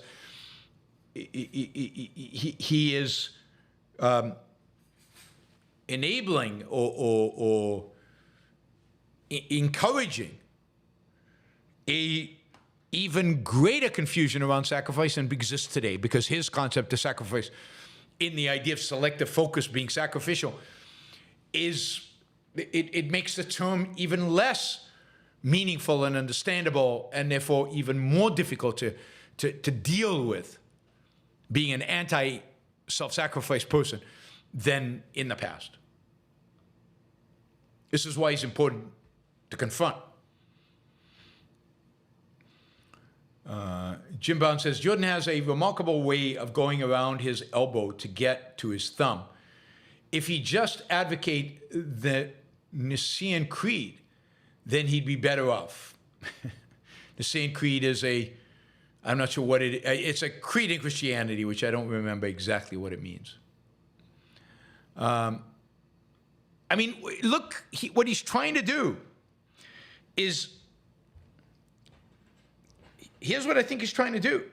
he is enabling or encouraging a even greater confusion around sacrifice than exists today, because his concept of sacrifice in the idea of selective focus being sacrificial is, it makes the term even less meaningful and understandable, and therefore even more difficult to deal with being an anti-self-sacrifice person than in the past. This is why it's important to confront. Jim Brown says, Jordan has a remarkable way of going around his elbow to get to his thumb. If he just advocate the Nucene creed, then he'd be better off. Nucene creed is I'm not sure what it's a creed in Christianity, which I don't remember exactly what it means. I mean, look, what he's trying to do is, here's what I think he's trying to do.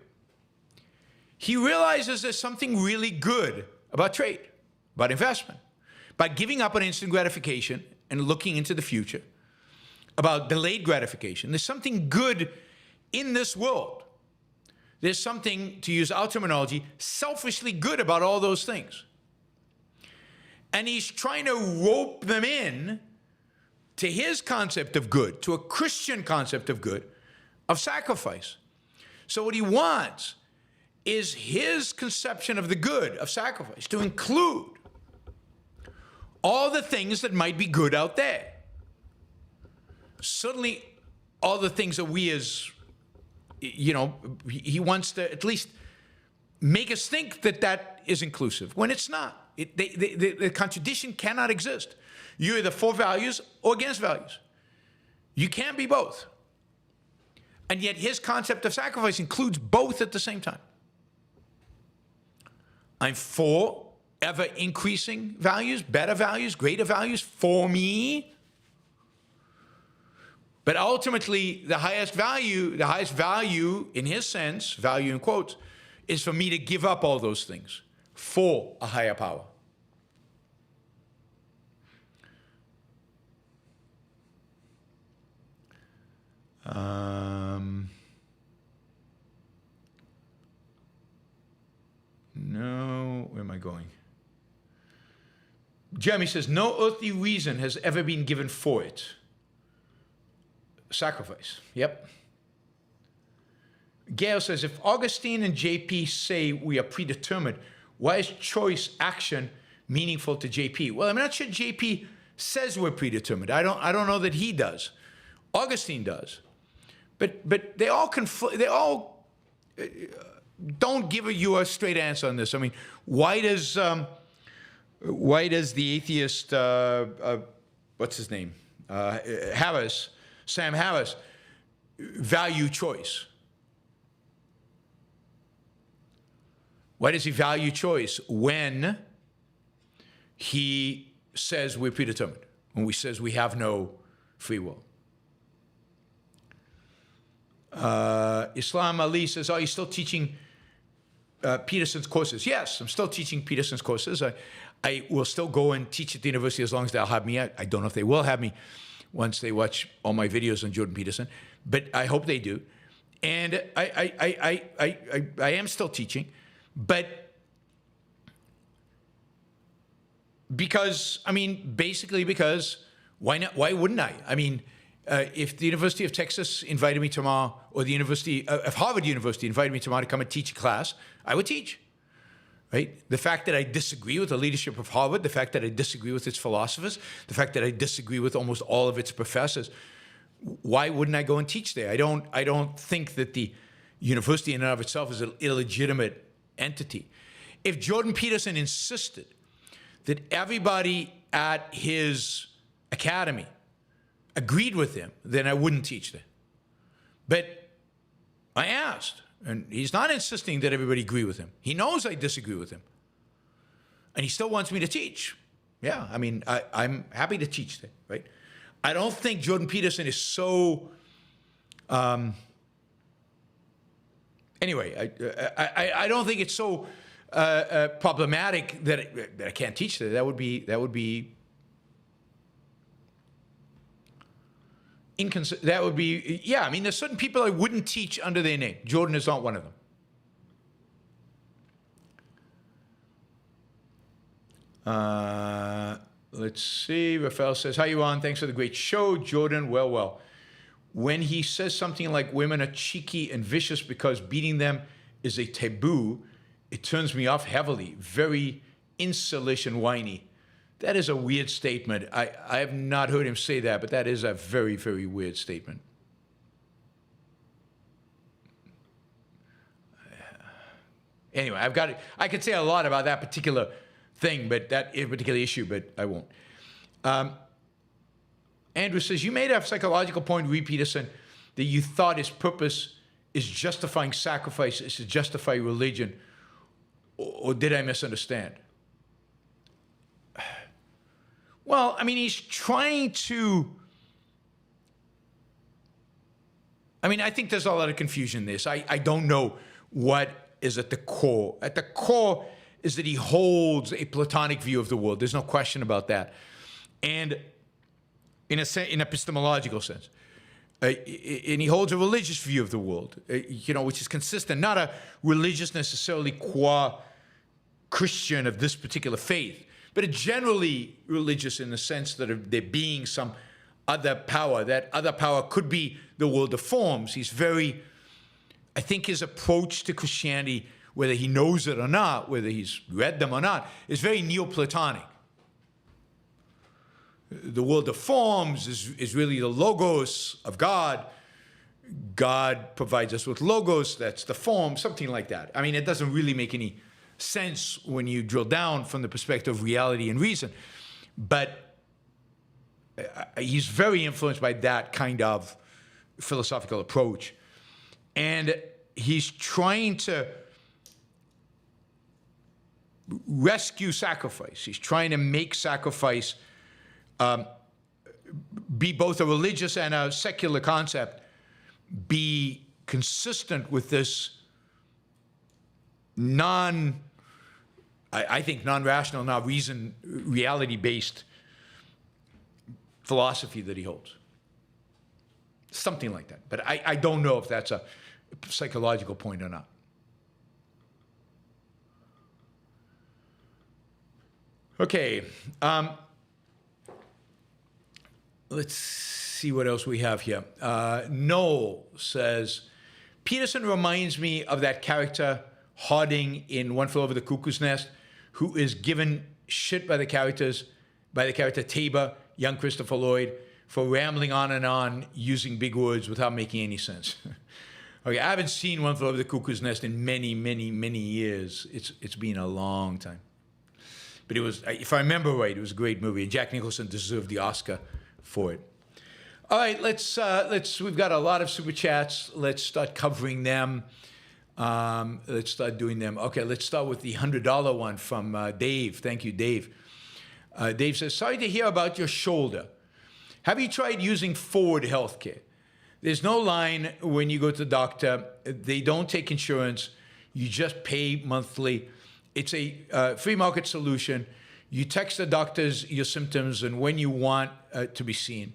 He realizes there's something really good about trade, about investment, by giving up on instant gratification and looking into the future, about delayed gratification. There's something good in this world. There's something, to use our terminology, selfishly good about all those things. And he's trying to rope them in to his concept of good, to a Christian concept of good, of sacrifice. So what he wants is his conception of the good of sacrifice to include all the things that might be good out there. Certainly all the things that we as, he wants to at least make us think that that is inclusive, when it's not. The contradiction cannot exist. You're either for values or against values. You can't be both. And yet his concept of sacrifice includes both at the same time. I'm for ever increasing values, better values, greater values for me. But ultimately, the highest value in his sense, value in quotes, is for me to give up all those things for a higher power. No, where am I going? Jeremy says, no earthly reason has ever been given for it. Sacrifice. Yep. Gail says, if Augustine and JP say we are predetermined, why is choice action meaningful to JP? Well, I'm not sure JP says we're predetermined. I don't know that he does. Augustine does. But they all don't give you a straight answer on this. I mean, why does the atheist, what's his name, Sam Harris, value choice? Why does he value choice when he says we're predetermined, when he says we have no free will? Islam Ali says, are you still teaching Peterson's courses? Yes, I'm still teaching Peterson's courses. I will still go and teach at the university as long as they'll have me. I don't know if they will have me once they watch all my videos on Jordan Peterson, but I hope they do. And I am still teaching, but because, basically because why not? Why wouldn't I? If the University of Texas invited me tomorrow, or the University of Harvard University invited me tomorrow to come and teach a class, I would teach, right? The fact that I disagree with the leadership of Harvard, the fact that I disagree with its philosophers, the fact that I disagree with almost all of its professors, why wouldn't I go and teach there? I don't think that the university in and of itself is an illegitimate entity. If Jordan Peterson insisted that everybody at his academy agreed with him, then I wouldn't teach there. But I asked, and he's not insisting that everybody agree with him. He knows I disagree with him. And he still wants me to teach. Yeah, I'm happy to teach there, right? I don't think Jordan Peterson is so... anyway, I don't think it's so problematic that I can't teach there. That would be yeah, there's certain people I wouldn't teach under their name. Jordan is not one of them. Let's see. Rafael says, hi, Yaron. Thanks for the great show. Jordan, well. When he says something like women are cheeky and vicious because beating them is a taboo, it turns me off heavily. Very incel-ish and whiny. That is a weird statement. I have not heard him say that, but that is a very, very weird statement. Anyway, I've got it. I could say a lot about that particular thing, but that particular issue, but I won't. Andrew says, you made a psychological point, Reed Peterson, that you thought his purpose is justifying sacrifice, is to justify religion, or did I misunderstand? Well, I mean, he's trying to... I mean, I think there's a lot of confusion in this. I don't know what is at the core. At the core is that he holds a Platonic view of the world. There's no question about that. And in an epistemological sense. And he holds a religious view of the world, which is consistent, not a religious necessarily qua Christian of this particular faith, but a generally religious in the sense that there being some other power. That other power could be the world of forms. He's very, I think his approach to Christianity, whether he knows it or not, whether he's read them or not, is very Neoplatonic. The world of forms is really the logos of God. God provides us with logos, that's the form, something like that. I mean, it doesn't really make any sense when you drill down from the perspective of reality and reason. But he's very influenced by that kind of philosophical approach. And he's trying to rescue sacrifice. He's trying to make sacrifice be both a religious and a secular concept, be consistent with this I think non-rational, non-reason, reality-based philosophy that he holds. Something like that. But I don't know if that's a psychological point or not. Okay. Let's see what else we have here. Noel says, Peterson reminds me of that character Harding in One Flew Over the Cuckoo's Nest, who is given shit by the character Tabor, young Christopher Lloyd, for rambling on and on using big words without making any sense. Okay, I haven't seen One Flew Over the Cuckoo's Nest in many, many, many years. It's been a long time. But it was, if I remember right, it was a great movie, and Jack Nicholson deserved the Oscar for it. All right, we've got a lot of super chats. Let's start covering them. Let's start doing them. Okay, let's start with the $100 one from Dave. Thank you, Dave. Dave says, sorry to hear about your shoulder. Have you tried using Forward Healthcare? There's no line when you go to the doctor. They don't take insurance. You just pay monthly. It's a free market solution. You text the doctors your symptoms and when you want to be seen.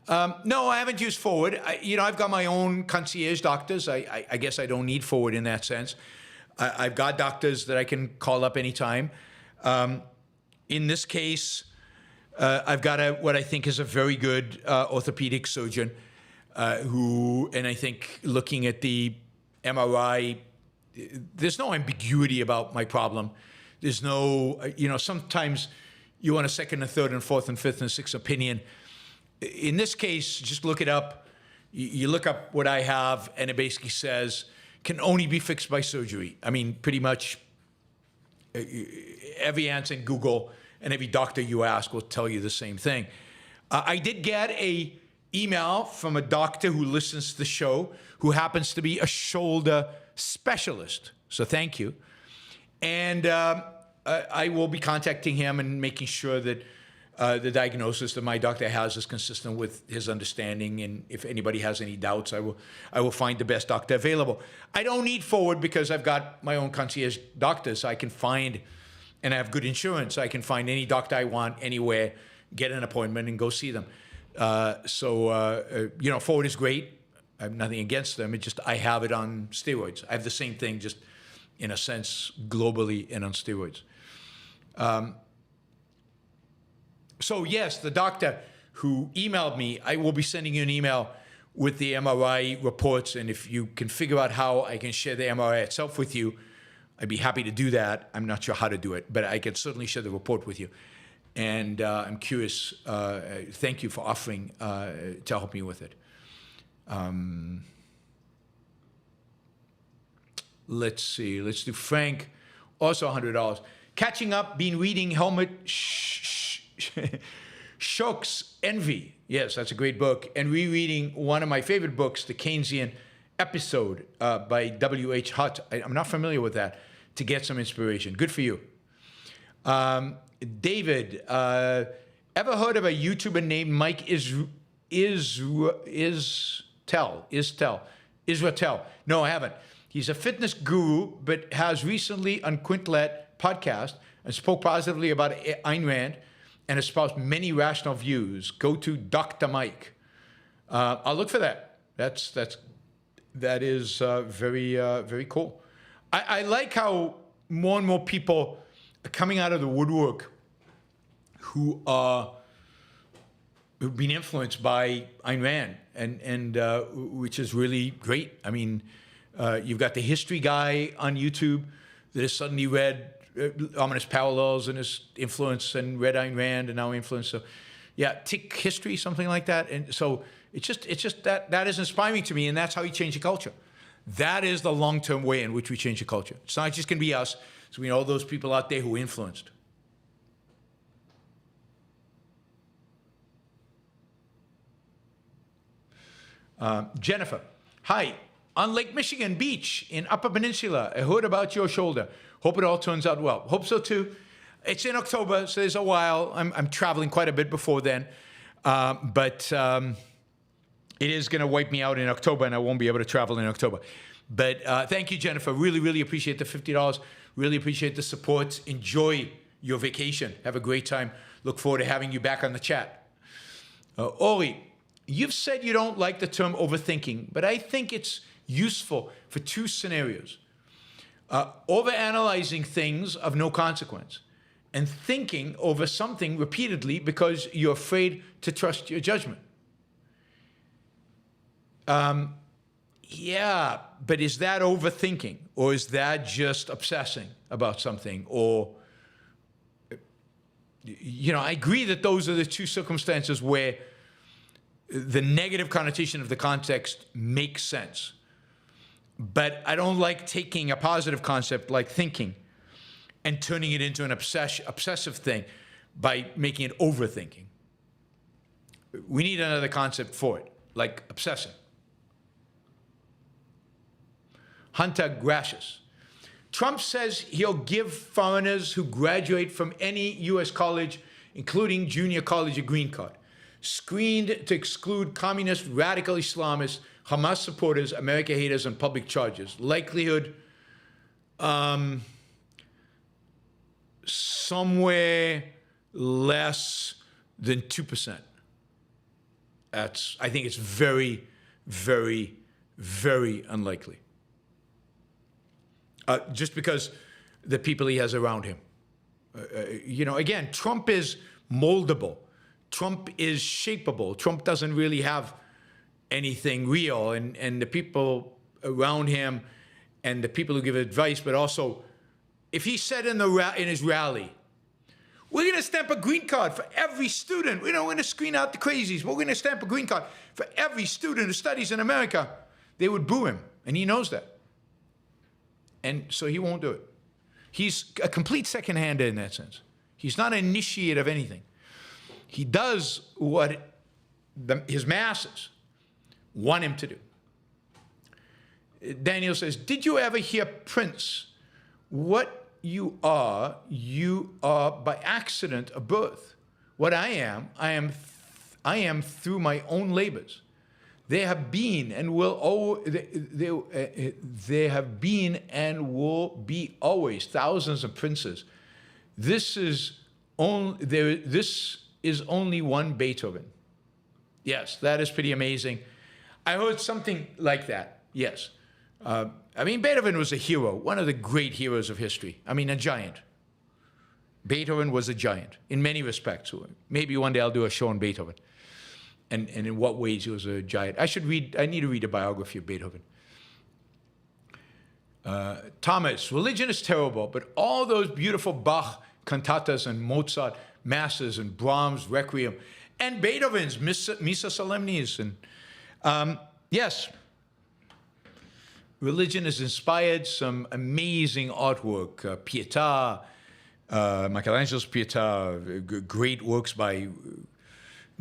No, I haven't used Forward. I've got my own concierge doctors. I guess I don't need Forward in that sense. I've got doctors that I can call up anytime. In this case, I've got what I think is a very good orthopedic surgeon and I think looking at the MRI, there's no ambiguity about my problem. There's no, sometimes you want a second and third and fourth and fifth and sixth opinion. In this case, just look it up. You look up what I have, and it basically says, can only be fixed by surgery. I mean, pretty much every answer in Google and every doctor you ask will tell you the same thing. I did get an email from a doctor who listens to the show, who happens to be a shoulder specialist. So thank you. And I will be contacting him and making sure that the diagnosis that my doctor has is consistent with his understanding. And if anybody has any doubts, I will find the best doctor available. I don't need Forward because I've got my own concierge doctors. I can find, and I have good insurance, I can find any doctor I want anywhere, get an appointment, and go see them. Forward is great. I have nothing against them. It's just I have it on steroids. I have the same thing, just in a sense, globally and on steroids. So yes, the doctor who emailed me, I will be sending you an email with the MRI reports, and if you can figure out how I can share the MRI itself with you, I'd be happy to do that. I'm not sure how to do it, but I can certainly share the report with you. And I'm curious, thank you for offering to help me with it. Let's see. Let's do Frank. Also $100. Catching up, been reading Helmut Schoecks Envy. Yes, that's a great book. And rereading one of my favorite books, The Keynesian Epissode by W.H. Hutt. I'm not familiar with that, to get some inspiration. Good for you. David, ever heard of a YouTuber named Mike Israetel? No, I haven't. He's a fitness guru, but has recently on Quintlet podcast and spoke positively about Ayn Rand and espoused many rational views. Go to Dr. Mike. I'll look for that. That is very cool. I like how more and more people are coming out of the woodwork who've been influenced by Ayn Rand, and which is really great. I mean, you've got the history guy on YouTube that has suddenly read Ominous Parallels and his influence and read Ayn Rand and now influenced. So, yeah, Tick History, something like that. And so it's just that is inspiring to me, and that's how you change the culture. That is the long-term way in which we change the culture. It's not just going to be us. So we know those people out there who influenced. Jennifer, hi. On Lake Michigan Beach in Upper Peninsula, I heard about your shoulder. Hope it all turns out well. Hope so too. It's in October, so there's a while. I'm traveling quite a bit before then. But it is going to wipe me out in October, and I won't be able to travel in October. But thank you, Jennifer. Really, really appreciate the $50. Really appreciate the support. Enjoy your vacation. Have a great time. Look forward to having you back on the chat. Ori, you've said you don't like the term overthinking, but I think it's useful for two scenarios. Overanalyzing things of no consequence and thinking over something repeatedly because you're afraid to trust your judgment. Yeah, but is that overthinking, or is that just obsessing about something? Or, you know, I agree that those are the two circumstances where the negative connotation of the context makes sense. But I don't like taking a positive concept like thinking and turning it into an obsessive thing by making it overthinking. We need another concept for it, like obsessing. Hunter Gracious. Trump says he'll give foreigners who graduate from any U.S. college, including junior college, a green card, screened to exclude communist, radical Islamists, Hamas supporters, America haters, and public charges. Likelihood, somewhere less than 2%. I think it's very, very, very unlikely. Just because the people he has around him. You know, again, Trump is moldable. Trump is shapeable. Trump doesn't really have anything real. And the people around him and the people who give advice, but also, if he said in his rally, we're going to stamp a green card for every student. We're going to screen out the crazies. We're going to stamp a green card for every student who studies in America. They would boo him, and he knows that. And so he won't do it. He's a complete second-hander in that sense. He's not an initiate of anything. He does what his masses want him to do. Daniel says, did you ever hear Prince? What you are by accident of birth. What I am through my own labors. There have been and will there have been and will be always thousands of princes. This is only one Beethoven. Yes, that is pretty amazing. I heard something like that. Yes. I mean, Beethoven was a hero, one of the great heroes of history. I mean, a giant. Beethoven was a giant in many respects. Maybe one day I'll do a show on Beethoven. And in what ways he was a giant. I need to read a biography of Beethoven. Thomas, religion is terrible, but all those beautiful Bach cantatas and Mozart masses and Brahms Requiem and Beethoven's Missa Solemnis. And yes, religion has inspired some amazing artwork. Pietà, Michelangelo's Pietà, great works by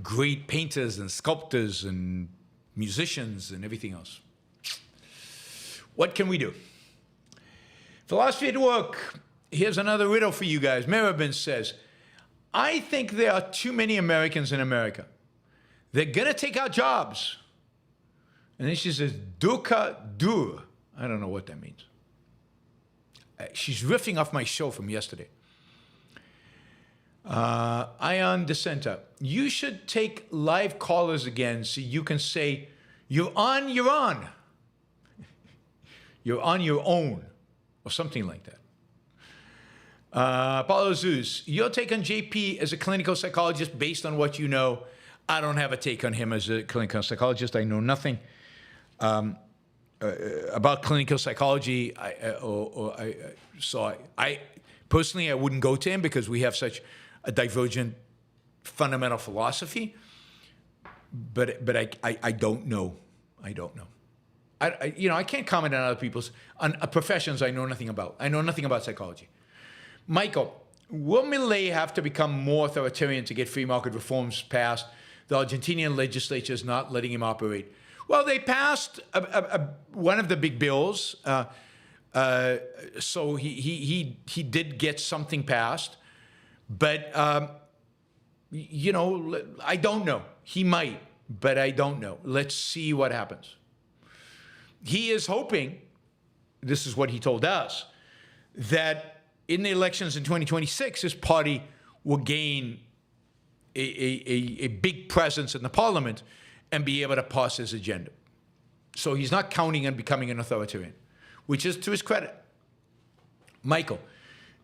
great painters and sculptors and musicians and everything else. What can we do? Philosophy at work. Here's another riddle for you guys. Meribin says, I think there are too many Americans in America. They're going to take our jobs. And then she says, Duka dur. I don't know what that means. She's riffing off my show from yesterday. Ion Dissenter. You should take live callers again so you can say, you're on, you're on. You're on your own. Or something like that. Paulo Zeus. Your take on JP as a clinical psychologist based on what you know. I don't have a take on him as a clinical psychologist. I know nothing about clinical psychology. So I personally, I wouldn't go to him because we have such a divergent fundamental philosophy. But I don't know. I don't know. I can't comment on other people's professions I know nothing about. I know nothing about psychology. Michael, will Milei have to become more authoritarian to get free market reforms passed? The Argentinian legislature is not letting him operate. Well, they passed one of the big bills, so he did get something passed. But, I don't know. He might, but I don't know. Let's see what happens. He is hoping, this is what he told us, that in the elections in 2026, his party will gain a big presence in the parliament and be able to pass his agenda. So he's not counting on becoming an authoritarian, which is to his credit. Michael,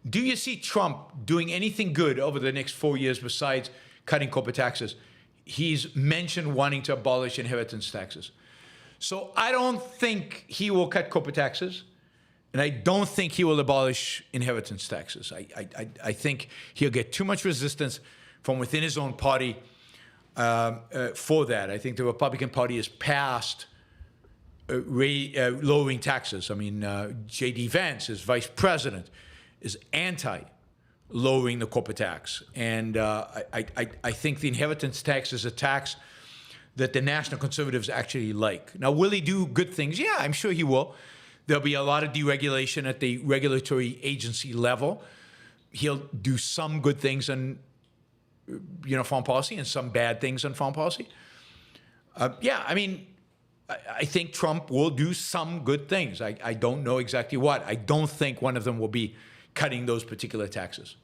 do you see Trump doing anything good over the next 4 years besides cutting corporate taxes? He's mentioned wanting to abolish inheritance taxes. So I don't think he will cut corporate taxes, and I don't think he will abolish inheritance taxes. I think he'll get too much resistance from within his own party for that. I think the Republican Party has passed lowering taxes. I mean, J.D. Vance, as vice president, is anti-lowering the corporate tax. And I think the inheritance tax is a tax that the national conservatives actually like. Now, will he do good things? Yeah, I'm sure he will. There'll be a lot of deregulation at the regulatory agency level. He'll do some good things on, foreign policy and some bad things on foreign policy. I think Trump will do some good things. I don't know exactly what. I don't think one of them will be cutting those particular taxes.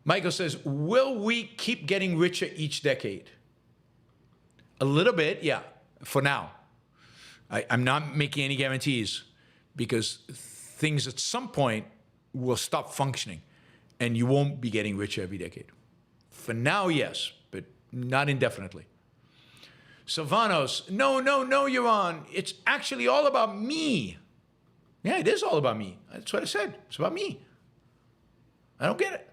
Michael says, will we keep getting richer each decade? A little bit, yeah, for now. I'm not making any guarantees because things at some point will stop functioning and you won't be getting richer every decade. For now, yes, but not indefinitely. Sylvanos, no, Yaron. It's actually all about me. Yeah, it is all about me. That's what I said. It's about me. I don't get it.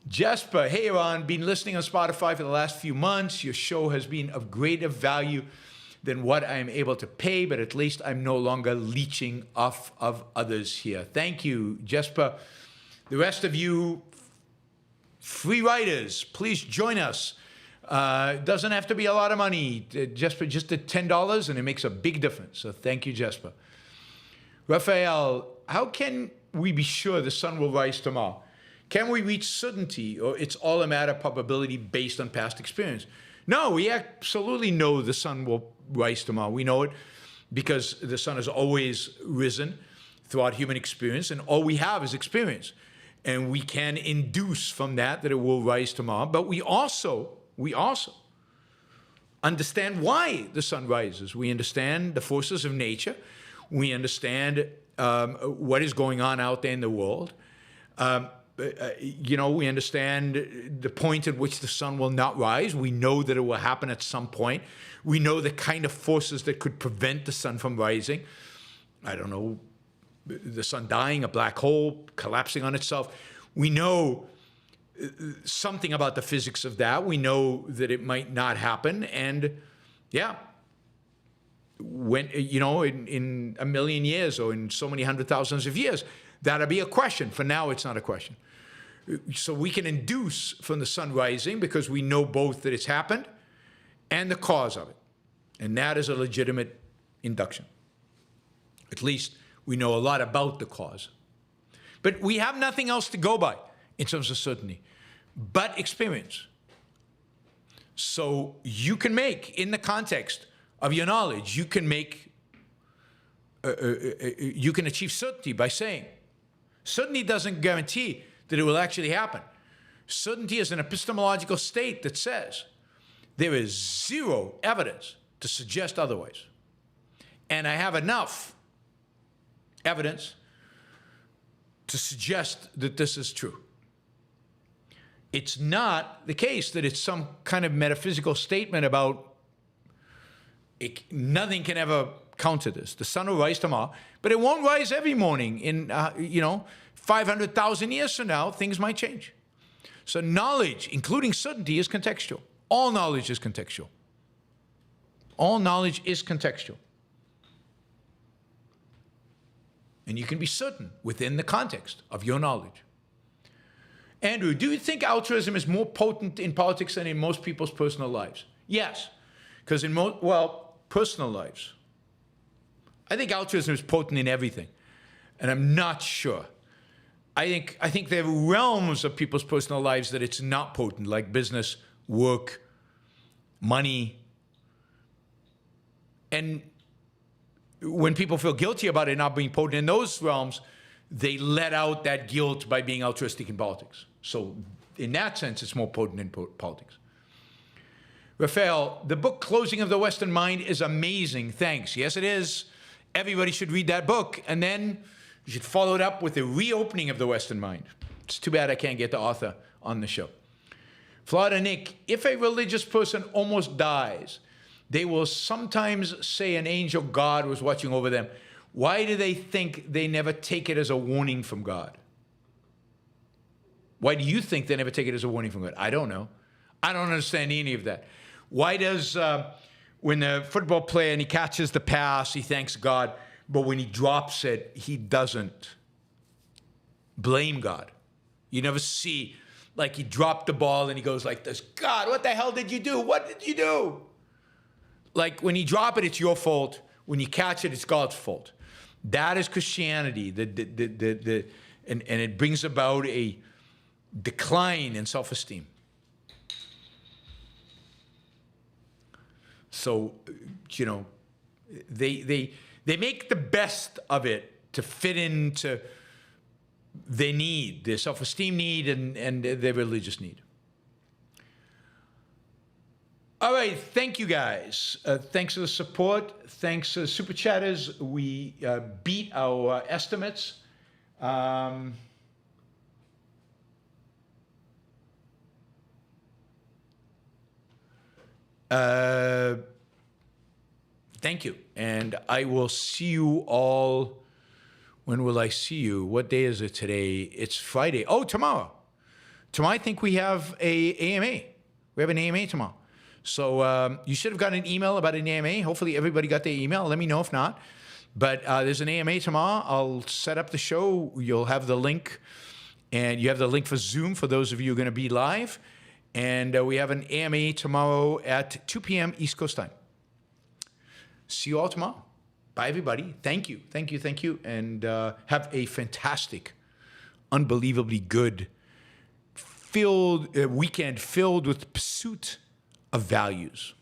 Jesper, hey, Yaron, been listening on Spotify for the last few months. Your show has been of greater value than what I am able to pay, but at least I'm no longer leeching off of others here. Thank you, Jesper. The rest of you free riders, please join us. Doesn't have to be a lot of money. Jesper, just at $10, and it makes a big difference. So thank you, Jesper. Raphael, how can we be sure the sun will rise tomorrow? Can we reach certainty, or it's all a matter of probability based on past experience? No, we absolutely know the sun will rise tomorrow. We know it because the sun has always risen throughout human experience, and all we have is experience. And we can induce from that it will rise tomorrow. But we also understand why the sun rises. We understand the forces of nature. We understand what is going on out there in the world. We understand the point at which the sun will not rise. We know that it will happen at some point. We know the kind of forces that could prevent the sun from rising. I don't know, the sun dying, a black hole collapsing on itself. We know something about the physics of that. We know that it might not happen. And yeah, when, you know, in a million years or in so many hundred thousands of years, that'll be a question. For now, it's not a question. So we can induce from the sun rising because we know both that it's happened and the cause of it. And that is a legitimate induction. At least we know a lot about the cause. But we have nothing else to go by in terms of certainty but experience. So you can make, in the context of your knowledge, you can make, you can achieve certainty by saying. Certainty doesn't guarantee that it will actually happen. Certainty is an epistemological state that says there is zero evidence to suggest otherwise. And I have enough evidence to suggest that this is true. It's not the case that it's some kind of metaphysical statement about nothing can ever counter this. The sun will rise tomorrow, but it won't rise every morning. In 500,000 years from now, things might change. So knowledge, including certainty, is contextual. All knowledge is contextual. All knowledge is contextual. And you can be certain within the context of your knowledge. Andrew, do you think altruism is more potent in politics than in most people's personal lives? Yes, because in personal lives, I think altruism is potent in everything, and I'm not sure. I think there are realms of people's personal lives that it's not potent, like business, work, money, and when people feel guilty about it not being potent in those realms, they let out that guilt by being altruistic in politics. So in that sense, it's more potent in politics. Raphael, the book Closing of the Western Mind is amazing. Thanks. Yes, it is. Everybody should read that book. And then you should follow it up with the reopening of the Western mind. It's too bad I can't get the author on the show. Florida Nick, if a religious person almost dies, they will sometimes say an angel God was watching over them. Why do they think they never take it as a warning from God? Why do you think they never take it as a warning from God? I don't know. I don't understand any of that. Why does, when the football player and he catches the pass, he thanks God, but when he drops it, he doesn't blame God? You never see, like he dropped the ball and he goes like this, God, what the hell did you do? What did you do? Like when you drop it, it's your fault. When you catch it, it's God's fault. That is Christianity, and it brings about a decline in self-esteem. So, they make the best of it to fit into their need, their self-esteem need and their religious need. All right, thank you guys. Thanks for the support. Thanks to the super chatters. We beat our estimates. Thank you. And I will see you all. When will I see you? What day is it today? It's Friday. Oh, tomorrow. Tomorrow I think we have a AMA. We have an AMA tomorrow. So you should have gotten an email about an AMA. Hopefully everybody got their email. Let me know if not. But there's an AMA tomorrow. I'll set up the show. You'll have the link. And you have the link for Zoom for those of you who are going to be live. And we have an AMA tomorrow at 2 p.m. East Coast time. See you all tomorrow. Bye, everybody. Thank you. Thank you. Thank you. And have a fantastic, unbelievably good weekend filled with pursuit of values.